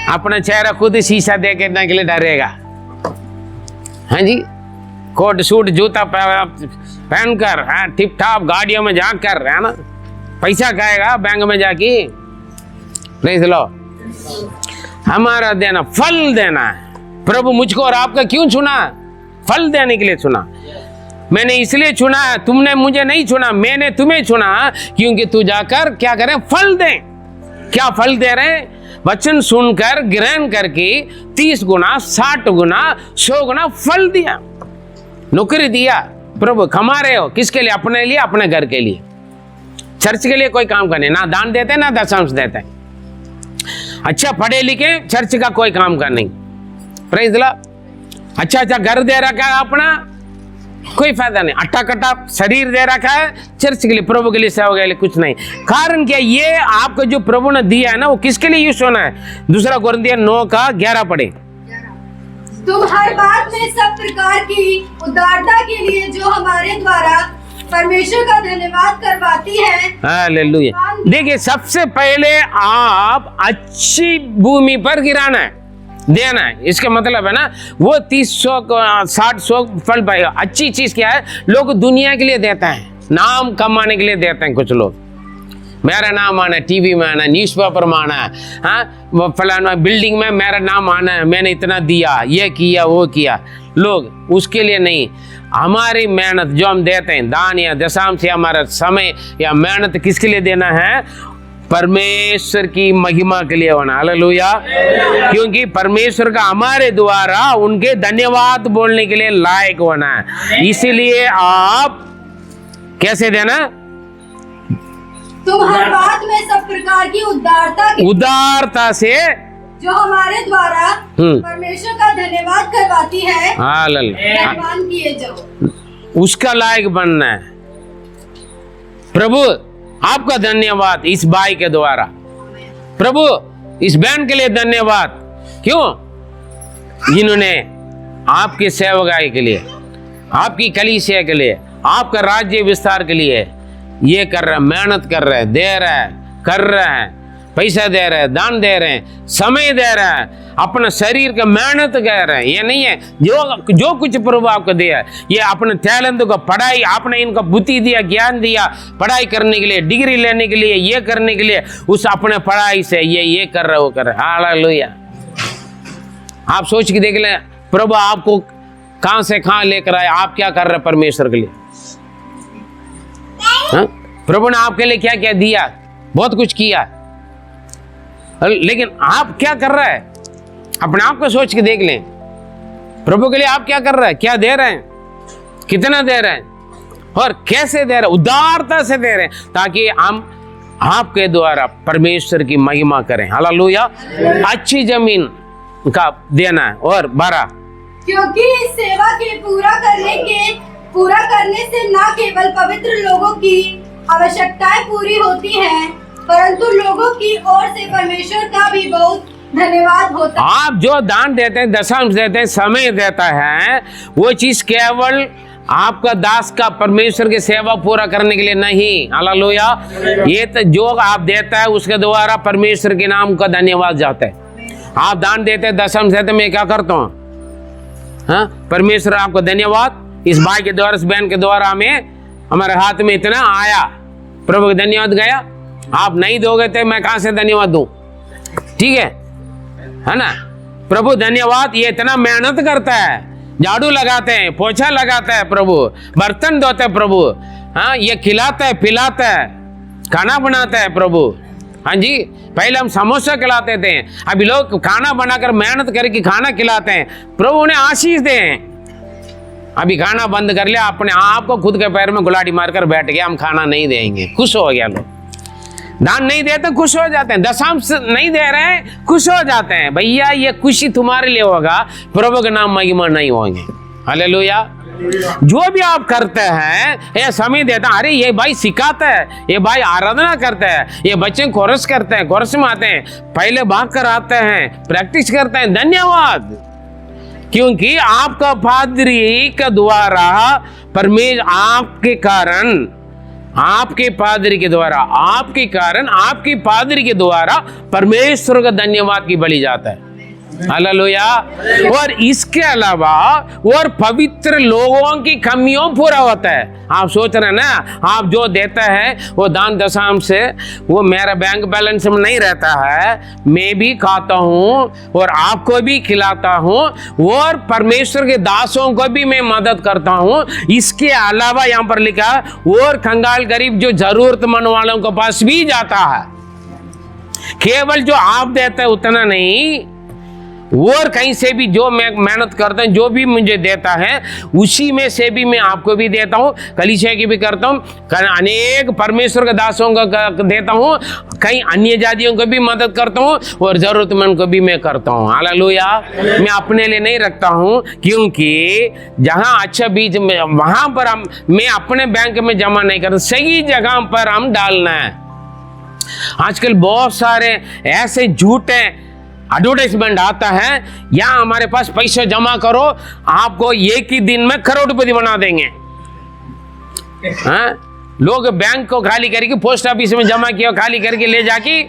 S1: अपना चेहरा खुद शीशा देखने के लिए डरेगा। हाँ जी, कोट सूट जूता पहनकर, टिप टॉप गाड़ियों में जाकर, है ना, पैसा खाएगा बैंक में जाके। Praise the Lord. हमारा देना, फल देना है। प्रभु मुझको और आपका क्यों चुना? फल देने के लिए चुना। मैंने इसलिए चुना, तुमने मुझे नहीं चुना, मैंने तुम्हें चुना, क्योंकि तू जाकर क्या करें? फल दें। क्या फल दे रहे हैं? वचन सुनकर ग्रहण करके 30 गुना, 60 गुना, 100 गुना फल दिया, नौकरी दिया। प्रभु कमा रहे हो किसके लिए? अपने लिए, अपने घर के लिए। चर्च के लिए कोई काम करने, ना दान देते ना दशमांश देते। अच्छा पढ़े लिखे, चर्च का कोई काम का नहीं। Praise the Lord. अच्छा घर दे रखा है अपना, कोई फायदा नहीं। अट्टा कट्टा शरीर दे रखा है, चर्च के लिए, प्रभु के लिए, सेवा के लिए कुछ नहीं। कारण क्या? ये आपको जो प्रभु ने दिया है ना, वो किसके लिए यूज होना है? 2 कोरिन्थियर 9:11 पढ़े।
S2: तुम हर बात में सब प्रकार की उदारता के लिए जो हमारे द्वारा परमेश्वर का धन्यवाद करवाती है।
S1: हालेलुया। देखिए, सबसे पहले आप अच्छी भूमि पर गिराना है, देना है। इसका मतलब है ना, वो 30, 100, 60, 100 फल पाएगा। अच्छी चीज क्या है? लोग दुनिया के लिए देते हैं, नाम कमाने के लिए देते हैं। कुछ लोग मेरा नाम आना है, टीवी में आना है, न्यूज़पेपर में आना है, हाँ, फलाना बिल्डिंग में मेरा नाम आना है, मैंने इतना दिया, ये किया, वो किया। लोग उसके लिए नहीं, हमारी मेहनत जो हम देते हैं, दान या दशमांश या हमारा समय या मेहनत, किसके लिए देना है? परमेश्वर की महिमा के लिए होना। हालेलुया। क्योंकि परमेश्वर का हमारे द्वारा उनके धन्यवाद बोलने के लिए लायक होना है। इसीलिए आप कैसे देना?
S2: तुम हर बात में सब प्रकार की
S1: उदारता से
S2: जो हमारे द्वारा परमेश्वर का धन्यवाद करवाती है, धन्यवाद किए जाओ।
S1: उसका लायक बनना है। प्रभु आपका धन्यवाद इस भाई के द्वारा, प्रभु इस बहन के लिए धन्यवाद। क्यों? जिन्होंने आपकी सेवकाई के लिए, आपकी कलीसिया के लिए, आपका राज्य विस्तार के लिए ये कर रहे, मेहनत कर रहे, दे रहे, कर रहे हैं, पैसा दे रहे हैं, दान दे रहे हैं, समय दे रहे हैं, अपना शरीर का मेहनत कर रहे हैं। ये नहीं है जो कुछ प्रभु आपको दिया है, ये अपने टैलेंट को, पढ़ाई, आपने इनको बुद्धि दिया, ज्ञान दिया, पढ़ाई करने के लिए, डिग्री लेने के लिए, ये करने के लिए, उस अपने पढ़ाई से ये कर रहे, वो कर रहे। हालेलुया। आप सोच के देख लें, प्रभु आपको कहां से कहां लेकर आए, आप क्या कर रहे परमेश्वर के लिए? हाँ? प्रभु ने आपके लिए क्या क्या दिया? बहुत कुछ किया, लेकिन आप क्या कर रहे हैं? अपने आप को सोच के देख लें, प्रभु के लिए आप क्या कर रहे हैं? क्या दे रहे हैं? कितना दे रहे हैं? और कैसे दे रहे हैं? उदारता से दे रहे हैं, ताकि हम आपके द्वारा परमेश्वर की महिमा करें। हालेलुया। अच्छी जमीन का देना है। और 12,
S2: क्योंकि इस सेवा के पूरा करने से न केवल पवित्र लोगों की आवश्यकताएं पूरी होती हैं, परंतु लोगों की ओर से परमेश्वर का भी बहुत धन्यवाद होता है।
S1: आप जो दान देते हैं, दशमांश देते हैं, समय देता है, वो चीज केवल आपका दास का परमेश्वर की सेवा पूरा करने के लिए नहीं। हालेलुया। ये तो जो आप देता है उसके द्वारा परमेश्वर के नाम का धन्यवाद जाता है। आप दान देते हैं, दशमांश देते, मैं क्या करता हूँ? हाँ, परमेश्वर आपको धन्यवाद, इस भाई के द्वारा, इस बहन के द्वारा हमें, हमारे हाथ में इतना आया, प्रभु का धन्यवाद गया। आप नहीं दोगे तो मैं कहां से धन्यवाद दूं? ठीक है ना? प्रभु धन्यवाद। ये इतना मेहनत करता है, झाड़ू लगाते हैं, पोछा लगाता है प्रभु, बर्तन धोते हैं प्रभु, हाँ, ये खिलाता है, पिलाता है, खाना बनाता है प्रभु। हाँ जी, पहले हम समोसा खिलाते थे, अभी लोग खाना बनाकर मेहनत करके खाना खिलाते हैं। प्रभु उन्हें आशीष दें। अभी खाना बंद कर लिया, अपने आप को खुद के पैर में गुलाटी मारकर बैठ गया, हम खाना नहीं देंगे, खुश हो गया। लोग दान नहीं देते, खुश हो जाते हैं। दशमांश नहीं दे रहे हैं, खुश हो जाते हैं। भैया ये खुशी तुम्हारे लिए होगा, प्रभु का नाम महिमा नहीं होंगे। हालेलुया। जो भी आप करते हैं, ये समय देता है, अरे ये भाई सिखाता है, ये भाई आराधना करता है, ये बच्चे कोरस करते हैं, कोरस में आते हैं, पहले भाग कर आते हैं, प्रैक्टिस करते हैं, धन्यवाद। क्योंकि आपका पादरी का द्वारा परमेश्वर आपके कारण, आपके पादरी के द्वारा, आपके कारण, आपके पादरी के द्वारा परमेश्वर का धन्यवाद की बलि जाता है। हालेलुया। और इसके अलावा और पवित्र लोगों की कमियों पूरा होता है। आप सोच रहे हैं ना, आप जो देता है वो दान दशांश से, वो मेरा बैंक बैलेंस में नहीं रहता है। मैं भी खाता हूँ और आपको भी खिलाता हूँ और परमेश्वर के दासों को भी मैं मदद करता हूँ। इसके अलावा यहाँ पर लिखा और कंगाल गरीब जो जरूरतमंद वालों के पास भी जाता है। केवल जो आप देते हैं उतना नहीं, और कहीं से भी जो मैं मेहनत करता हूं, जो भी मुझे देता है उसी में से भी मैं आपको भी देता हूं, कलीसिया की भी करता हूं, अनेक परमेश्वर के दासों को देता हूं, कई अन्य जातियों को भी मदद करता हूं और जरूरतमंद को भी मैं करता हूं। हालेलुया। मैं अपने लिए नहीं रखता हूं, क्योंकि जहां अच्छा बीज में वहां पर मैं अपने बैंक में जमा नहीं करता, सही जगह पर हम डालना है। आजकल बहुत सारे ऐसे झूठे एडवर्टाइजमेंट आता है, यहाँ हमारे पास पैसे जमा करो, आपको एक ही दिन में करोड़पति बना देंगे। हाँ? लोग बैंक को खाली करके पोस्ट ऑफिस में जमा किया, खाली करके ले जाके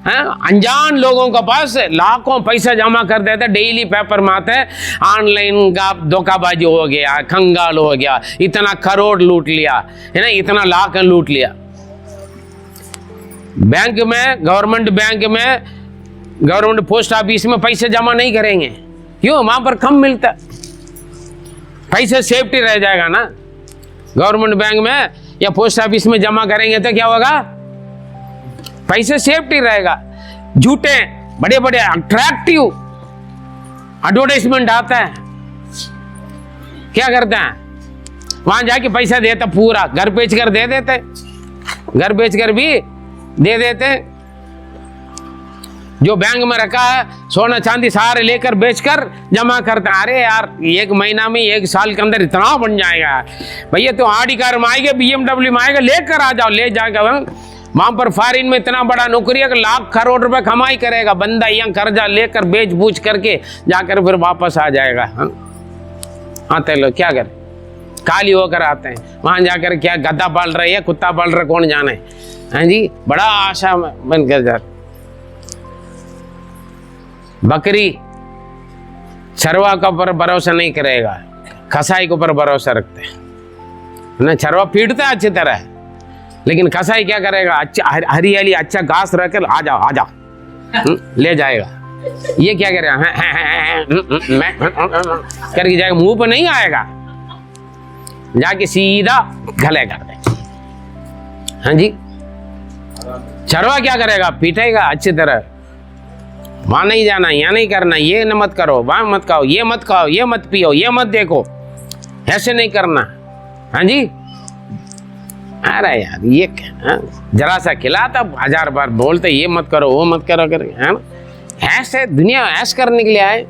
S1: अनजान लोगों के पास लाखों पैसा जमा कर देते। डेली पेपर में आता है ऑनलाइन का धोखाबाजी हो गया, कंगाल हो गया, इतना करोड़ लूट लिया है ना, इतना लाख लूट लिया। बैंक में, गवर्नमेंट बैंक में, गवर्नमेंट पोस्ट ऑफिस में पैसे जमा नहीं करेंगे, क्यों? वहां पर कम मिलता, पैसे सेफ्टी रह जाएगा ना। गवर्नमेंट बैंक में या पोस्ट ऑफिस में जमा करेंगे तो क्या होगा? पैसे सेफ्टी रहेगा। झूठे बड़े बड़े अट्रैक्टिव एडवर्टाइजमेंट आता है, क्या करते हैं? वहां जाके पैसा देता, पूरा घर बेच कर दे देते, घर बेच कर भी दे देते। जो बैंक में रखा है सोना चांदी सारे लेकर बेचकर जमा करते हैं। अरे यार, एक महीना में, एक साल के अंदर इतना बन जाएगा भैया, तो आडी कार में आएगा, BMW में आएगा, लेकर आ जाओ, ले जाएगा। वहां पर फॉरेन में इतना बड़ा नौकरी है कि लाख करोड़ रुपए कमाई करेगा बंदा, यहाँ कर्जा लेकर बेच बूझ करके जाकर फिर वापस आ जाएगा। आते लोग क्या करें, काली होकर आते हैं, वहां जाकर क्या गद्दा पाल रहे है, कुत्ता पाल रहे, कौन जाने। हाँ जी, बड़ा आशा बन कर जाते। बकरी चरवा के ऊपर भरोसा नहीं करेगा, कसाई के ऊपर भरोसा रखते हैं ना। चरवा पीटता है अच्छी तरह, लेकिन कसाई क्या करेगा? अच्छा हरियाली, अच्छा घास रखकर आ जाओ आ जाओ, ले जाएगा। ये क्या करेगा? करके जाएगा, मुंह पर नहीं आएगा, जाके सीधा गले कर दे। हाँ जी, चरवा क्या करेगा? पीटेगा अच्छी तरह। वहां नहीं जाना, यहाँ नहीं करना, ये न मत करो, वहां मत खाओ, ये मत खाओ, ये मत पियो, ये मत देखो, ऐसे नहीं करना। हाँ जी, अरे यार ये जरा सा खिलाता, 1000 बार बोलते ये मत करो, वो मत करो कर, है ना। ऐसे दुनिया ऐश करने के लिए आए।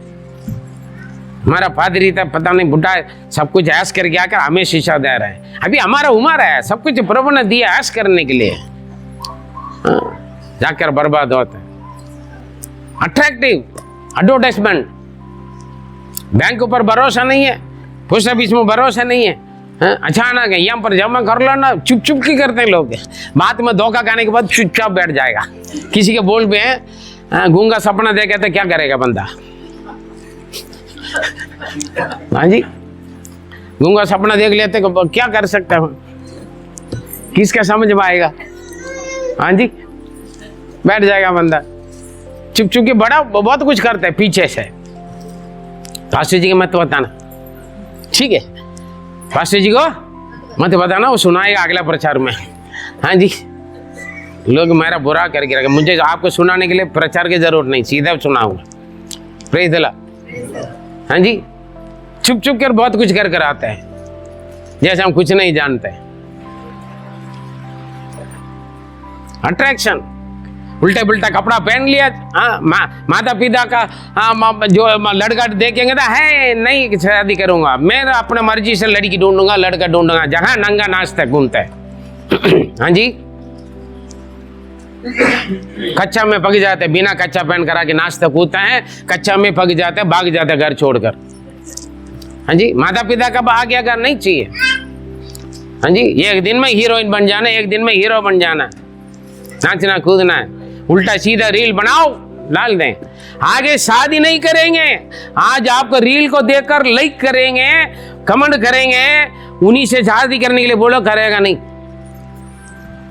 S1: हमारा पादरी था, पता नहीं बुढ़ा, सब कुछ ऐश करके आकर हमें शिक्षा दे रहे हैं। अभी हमारा उम्र है, सब कुछ प्रभु ने दिया ऐश करने के लिए, जाकर बर्बाद होता है। अट्रैक्टिव एडवर्टाइजमेंट, बैंक ऊपर भरोसा नहीं है, पोस्ट ऑफिस में भरोसा नहीं है। अचानक यहाँ पर जमा कर लो ना, चुप चुप की करते हैं लोग। बात में धोखा खाने के बाद चुपचाप बैठ जाएगा। किसी के बोल पे गूंगा सपना देखे तो क्या करेगा बंदा? हाँ जी, गूंगा सपना देख लेते क्या कर सकते हो? किसका समझ में आएगा? हाँ जी, बैठ जाएगा बंदा चुप चुप के। बड़ा बहुत कुछ करते हैं पीछे से। पास्टर जी के मत बताना, ठीक है? पास्टर जी को मत बताना, वो सुनाएगा अगला प्रचार में। हाँ जी, लोग मेरा बुरा करके रखे, मुझे आपको सुनाने के लिए प्रचार की जरूरत नहीं, सीधा सुनाऊंगा। Praise the Lord. हाँ जी, चुप चुप कर बहुत कुछ कर आते हैं, जैसे हम कुछ नहीं जानते। अट्रैक्शन, उल्टा पुल्टा कपड़ा पहन लिया। हाँ, माता पिता का जो लड़का देखेंगे तो है नहीं शादी करूंगा, मैं अपने मर्जी से लड़की ढूंढूंगा, लड़का ढूंढूंगा, जहां नंगा नाचता घूमता है। हाँ जी, कच्चा में पक जाते, बिना कच्चा पहन करा के नाचता कूदता है, कच्चा में पक जाते, भाग जाते घर छोड़कर। हाँ जी, माता पिता का आज्ञा नहीं चाहिए। हाँ जी, एक दिन में हीरोइन बन जाना, एक दिन में हीरो बन जाना, नाचना कूदना है, उल्टा सीधा रील बनाओ, डाल दें। आगे शादी नहीं करेंगे, आज आपको रील को देखकर लाइक करेंगे, कमेंट करेंगे, उन्हीं से शादी करने के लिए बोलो, करेगा नहीं।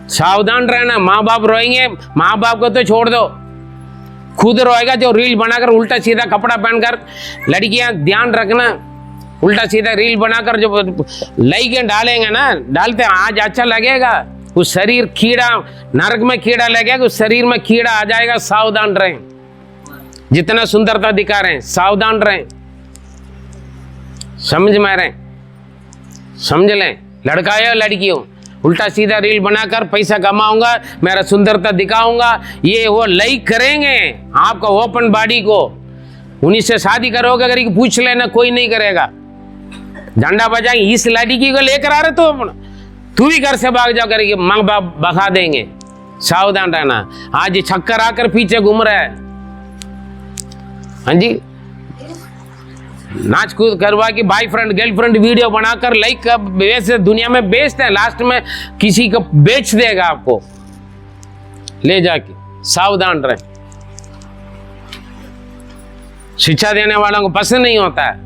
S1: सावधान रहना, माँ बाप रोएंगे, माँ बाप को तो छोड़ दो, खुद रोएगा जो रील बनाकर उल्टा सीधा कपड़ा पहनकर। लड़कियां ध्यान रखना, उल्टा सीधा रील बनाकर जो लाइक डालेंगे ना, डालते आज अच्छा लगेगा, उस शरीर कीड़ा, नरक में कीड़ा लगेगा, उस शरीर में कीड़ा आ जाएगा। सावधान रहें, जितना सुंदरता दिखा रहे हैं सावधान रहें, समझ में रहे, समझ लें। लड़का है लड़की हो, उल्टा सीधा रील बनाकर पैसा कमाऊंगा, मेरा सुंदरता दिखाऊंगा, ये वो लाइक करेंगे आपका ओपन बॉडी को, उन्हीं से शादी करोगे अगर पूछ लेना, कोई नहीं करेगा। झंडा बजाएंगे, इस लड़की को लेकर आ रहे तो तू भी घर से भाग जा करके माँ बाप भगा देंगे। सावधान रहना, आज छक्कर आकर पीछे घूम रहा है। हाँ जी, नाच कूद करवा के बॉयफ्रेंड गर्लफ्रेंड वीडियो बनाकर लाइक वैसे दुनिया में बेचते हैं, लास्ट में किसी को बेच देगा आपको ले जाके। सावधान रहे, शिक्षा देने वालों को पसंद नहीं होता है।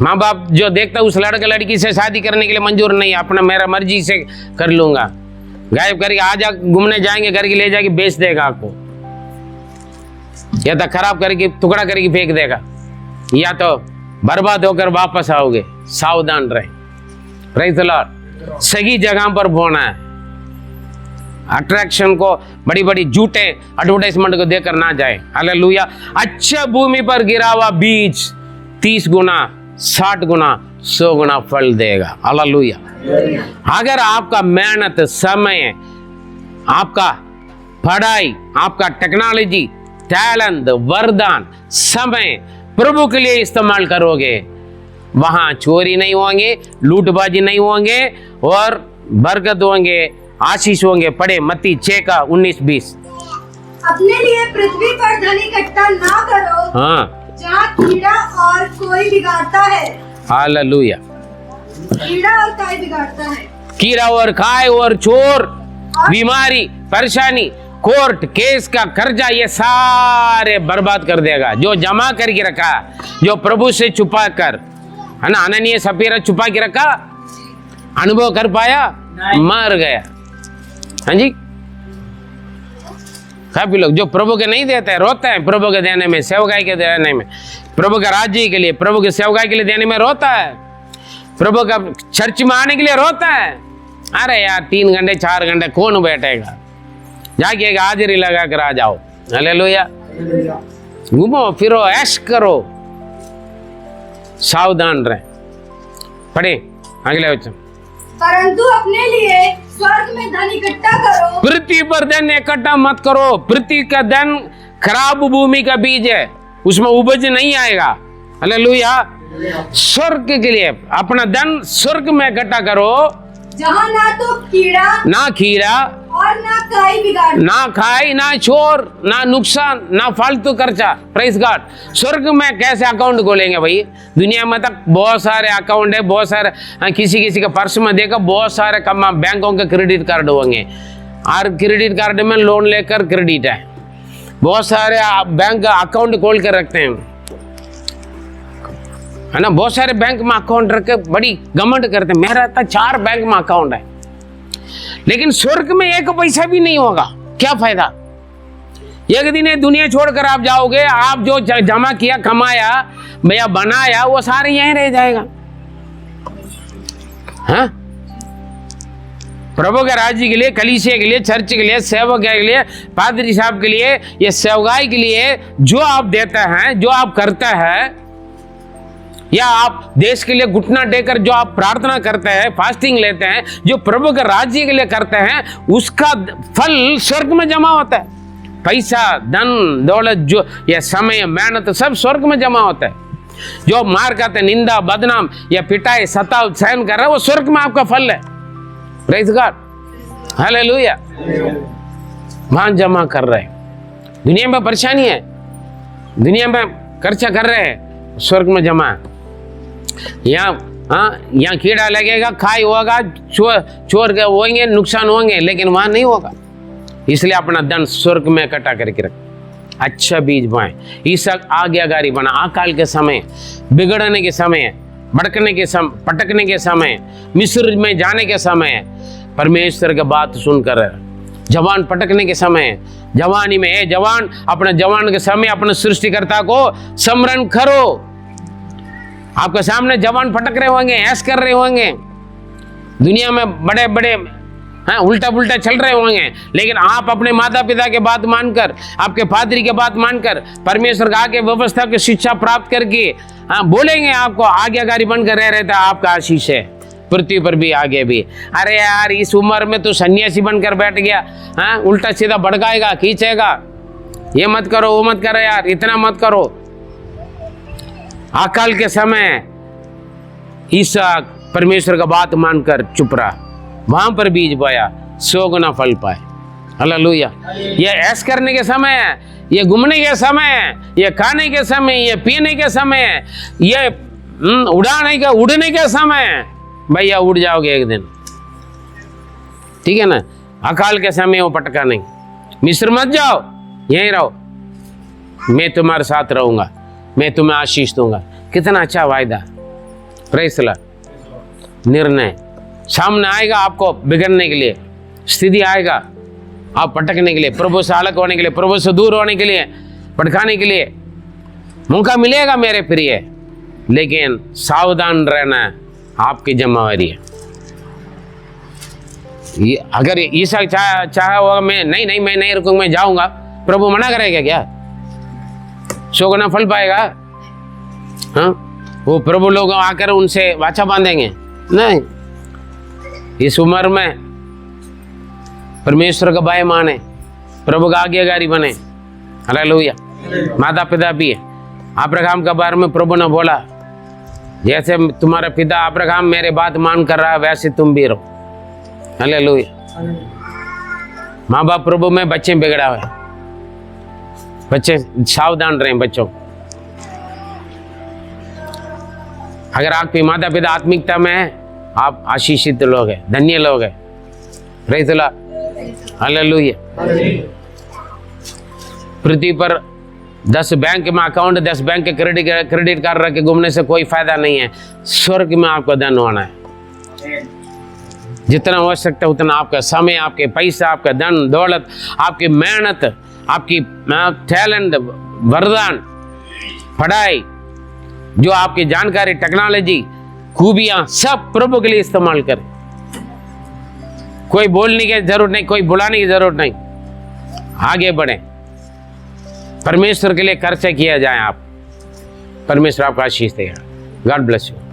S1: माँ बाप जो देखता है उस लड़के लड़की से शादी करने के लिए मंजूर नहीं, अपना मेरा मर्जी से कर लूंगा, गायब करके आज घूमने जाएंगे करके ले जाके बेच देगा आपको, या तो खराब करके टुकड़ा करके फेंक देगा, या तो बर्बाद होकर वापस आओगे। सावधान रहे। Praise the Lord. सही जगह पर बोना है, अट्रैक्शन को बड़ी बड़ी झूठे एडवर्टाइजमेंट को देकर ना जाए। हालेलुया। अच्छा भूमि पर गिरा हुआ बीज 30 गुना 60 गुना 100 गुना फल देगा। हालेलुया। अगर आपका मेहनत, समय, आपका पढ़ाई, आपका टेक्नोलॉजी, टैलेंट, वरदान, समय प्रभु के लिए इस्तेमाल करोगे, वहां चोरी नहीं होंगे, लूटबाजी नहीं होंगे और बरकत होंगे, आशीष होंगे। पढ़े मत्ती 6 का 19-20।
S2: अपने लिए पृथ्वी पर धन इकट्ठा ना करो,
S1: हाँ,
S2: जहाँ कीड़ा और कोई बिगाड़ता है।
S1: हालेलुया।
S2: कीड़ा और काई बिगाड़ता है।
S1: कीड़ा और खाए और चोर, बीमारी, परेशानी, कोर्ट केस का कर्जा, ये सारे बर्बाद कर देगा। जो जमा करके रखा, जो प्रभु से छुपा कर, है ना, अनन्य सफीरा छुपा के रखा, अनुभव कर पाया, मर गया। हाँ जी, काफी लोग जो प्रभु के नहीं देते हैं, रोते हैं प्रभु के देने में, सेवकाई के देने में, प्रभु के राज्य के लिए, प्रभु के सेवकाई के लिए देने में रोता है, प्रभु का चर्च में आने के लिए रोता है। अरे यार 3 घंटे 4 घंटे कौन बैठेगा, जाके एक हाजिरी लगा कर आ जाओ। हालेलुया। घूमो फिरो, ऐश करो, सावधान रहे। पढ़े अगले वचन।
S2: परंतु अपने लिए स्वर्ग में धन इकट्ठा करो।
S1: पृथ्वी पर धन इकट्ठा मत करो। पृथ्वी का धन खराब भूमि का बीज है, उसमें उपज नहीं आएगा। हालेलुया। स्वर्ग के लिए अपना धन स्वर्ग में इकट्ठा करो,
S2: जहाँ ना तो कीड़ा और ना काई बिगाड़,
S1: ना खाई, ना चोर, ना नुकसान, ना फालतू खर्चा। Praise God. स्वर्ग में कैसे अकाउंट खोलेंगे भाई? दुनिया में तक बहुत सारे अकाउंट है, बहुत सारे, किसी का पर्स में देखा बहुत सारे बैंकों के क्रेडिट कार्ड होंगे, और क्रेडिट कार्ड में लोन लेकर क्रेडिट है, बहुत सारे बैंक अकाउंट खोल कर रखते हैं, है ना। बहुत सारे बैंक में अकाउंट रख के बड़ी घमंड करते हैं, मेरा तो 4 बैंक में अकाउंट है, लेकिन स्वर्ग में 1 पैसा भी नहीं होगा। क्या फायदा? एक दिन ये दुनिया छोड़कर आप जाओगे, आप जो जमा किया, कमाया या बनाया, वो सारे यहीं रह जाएगा। हाँ, प्रभु के राज्य के लिए, कलीसिया के लिए, चर्च के लिए, सेवक के लिए, पादरी साहब के लिए, ये सेवकाई के लिए जो आप देते हैं, जो आप करते हैं, या आप देश के लिए घुटना टेकर जो आप प्रार्थना करते हैं, फास्टिंग लेते हैं, जो प्रभु के राज्य के लिए करते हैं, उसका फल स्वर्ग में जमा होता है। पैसा, धन, दौलत, जो ये समय, मेहनत, सब स्वर्ग में जमा होता है। जो मार खाते, निंदा, बदनाम या पिटाई, सताव सहन कर रहा है, वो स्वर्ग में आपका फल है। Praise God. हालेलुया। वहां जमा कर रहे हैं। दुनिया में परेशानी है, दुनिया में खर्चा कर रहे हैं, स्वर्ग में जमा है। यहाँ कीड़ा लगेगा, खाई होगा, चोर होंगे, नुकसान होंगे, लेकिन वहां नहीं होगा। इसलिए अपना धन स्वर्ग में इकट्ठा करके रख, अच्छा बीज बोए। इसक आज्ञाकारी बना। अकाल के समय, बिगड़ने के समय, भड़कने के समय, पटकने के समय, मिस्र में जाने के समय, परमेश्वर की बात सुनकर, जवान पटकने के समय, जवानी में, ए जवान, अपने जवान के समय अपने सृष्टिकर्ता को स्मरण करो। आपके सामने जवान पटक रहे होंगे, ऐश कर रहे होंगे, दुनिया में बड़े बड़े उल्टा पुल्टा चल रहे होंगे, लेकिन आप अपने माता पिता के बात मानकर, आपके पादरी के बात मानकर, परमेश्वर का आगे व्यवस्था की शिक्षा प्राप्त करके बोलेंगे, आपको आज्ञाकारी बनकर रह रहता, आपका आशीष है पृथ्वी पर भी, आगे भी। अरे यार, इस उम्र में तो सन्यासी बनकर बैठ गया, उल्टा सीधा भड़काएगा, खींचेगा, ये मत करो, वो मत करो यार, इतना मत करो। अकाल के समय इसहाक परमेश्वर का बात मानकर चुप रहा, वहां पर बीज बोया, 100 गुना फल पाए। हालेलुया। ये ऐश करने के समय है, ये घूमने के समय है, ये खाने के समय, ये पीने के समय है, ये उड़ने के समय है। भैया उड़ जाओगे एक दिन, ठीक है ना। अकाल के समय वो पटका नहीं, मिस्र मत जाओ, यहीं रहो, मैं तुम्हारे साथ रहूंगा, मैं तुम्हें आशीष दूंगा। कितना अच्छा वायदा। Praise the Lord. निर्णय सामने आएगा आपको बिगड़ने के लिए, स्थिति आएगा आप पटकने के लिए, प्रभु से अलग होने के लिए, प्रभु से दूर होने के लिए, भटकाने के लिए मौका मिलेगा मेरे प्रिय, लेकिन सावधान रहना आपकी जिम्मेवारी है। अगर ईसा चाहा होगा मैं नहीं रुकूंगा, मैं जाऊंगा, प्रभु मना करेगा क्या? 100 गुना फल पाएगा? हाँ, वो प्रभु लोग आकर उनसे वाचा बांधेंगे? नहीं। इस उम्र में परमेश्वर का भय माने, प्रभु का आज्ञाकारी बने। हालेलुया। माता पिता भी है। अब्राहम के बारे में प्रभु ने बोला, जैसे तुम्हारा पिता अब्राहम मेरे बात मान कर रहा है, वैसे तुम भी रहो। हालेलुया। माँ बाप प्रभु में, बच्चे बिगड़ा हुए, बच्चे सावधान रहें बच्चों। अगर आपके माता पिता आत्मिकता में है, आप आशीषित लोग हैं, धन्य लोग हैं। Praise the Lord. हालेलुया। पृथ्वी पर 10 बैंक में अकाउंट, 10 बैंक के क्रेडिट कार्ड रख के घूमने से कोई फायदा नहीं है। स्वर्ग में आपका धन होना है। जितना हो सकता है उतना आपका समय, आपके पैसा, आपका धन दौलत, आपकी मेहनत, आपकी टैलेंट, वरदान, पढ़ाई, जो आपकी जानकारी, टेक्नोलॉजी, खूबियां, सब प्रभु के लिए इस्तेमाल करें। कोई बोलने की जरूरत नहीं, कोई बुलाने की जरूरत नहीं, आगे बढ़े, परमेश्वर के लिए खर्चा किया जाए। आप, परमेश्वर आपका आशीष देगा। God bless you.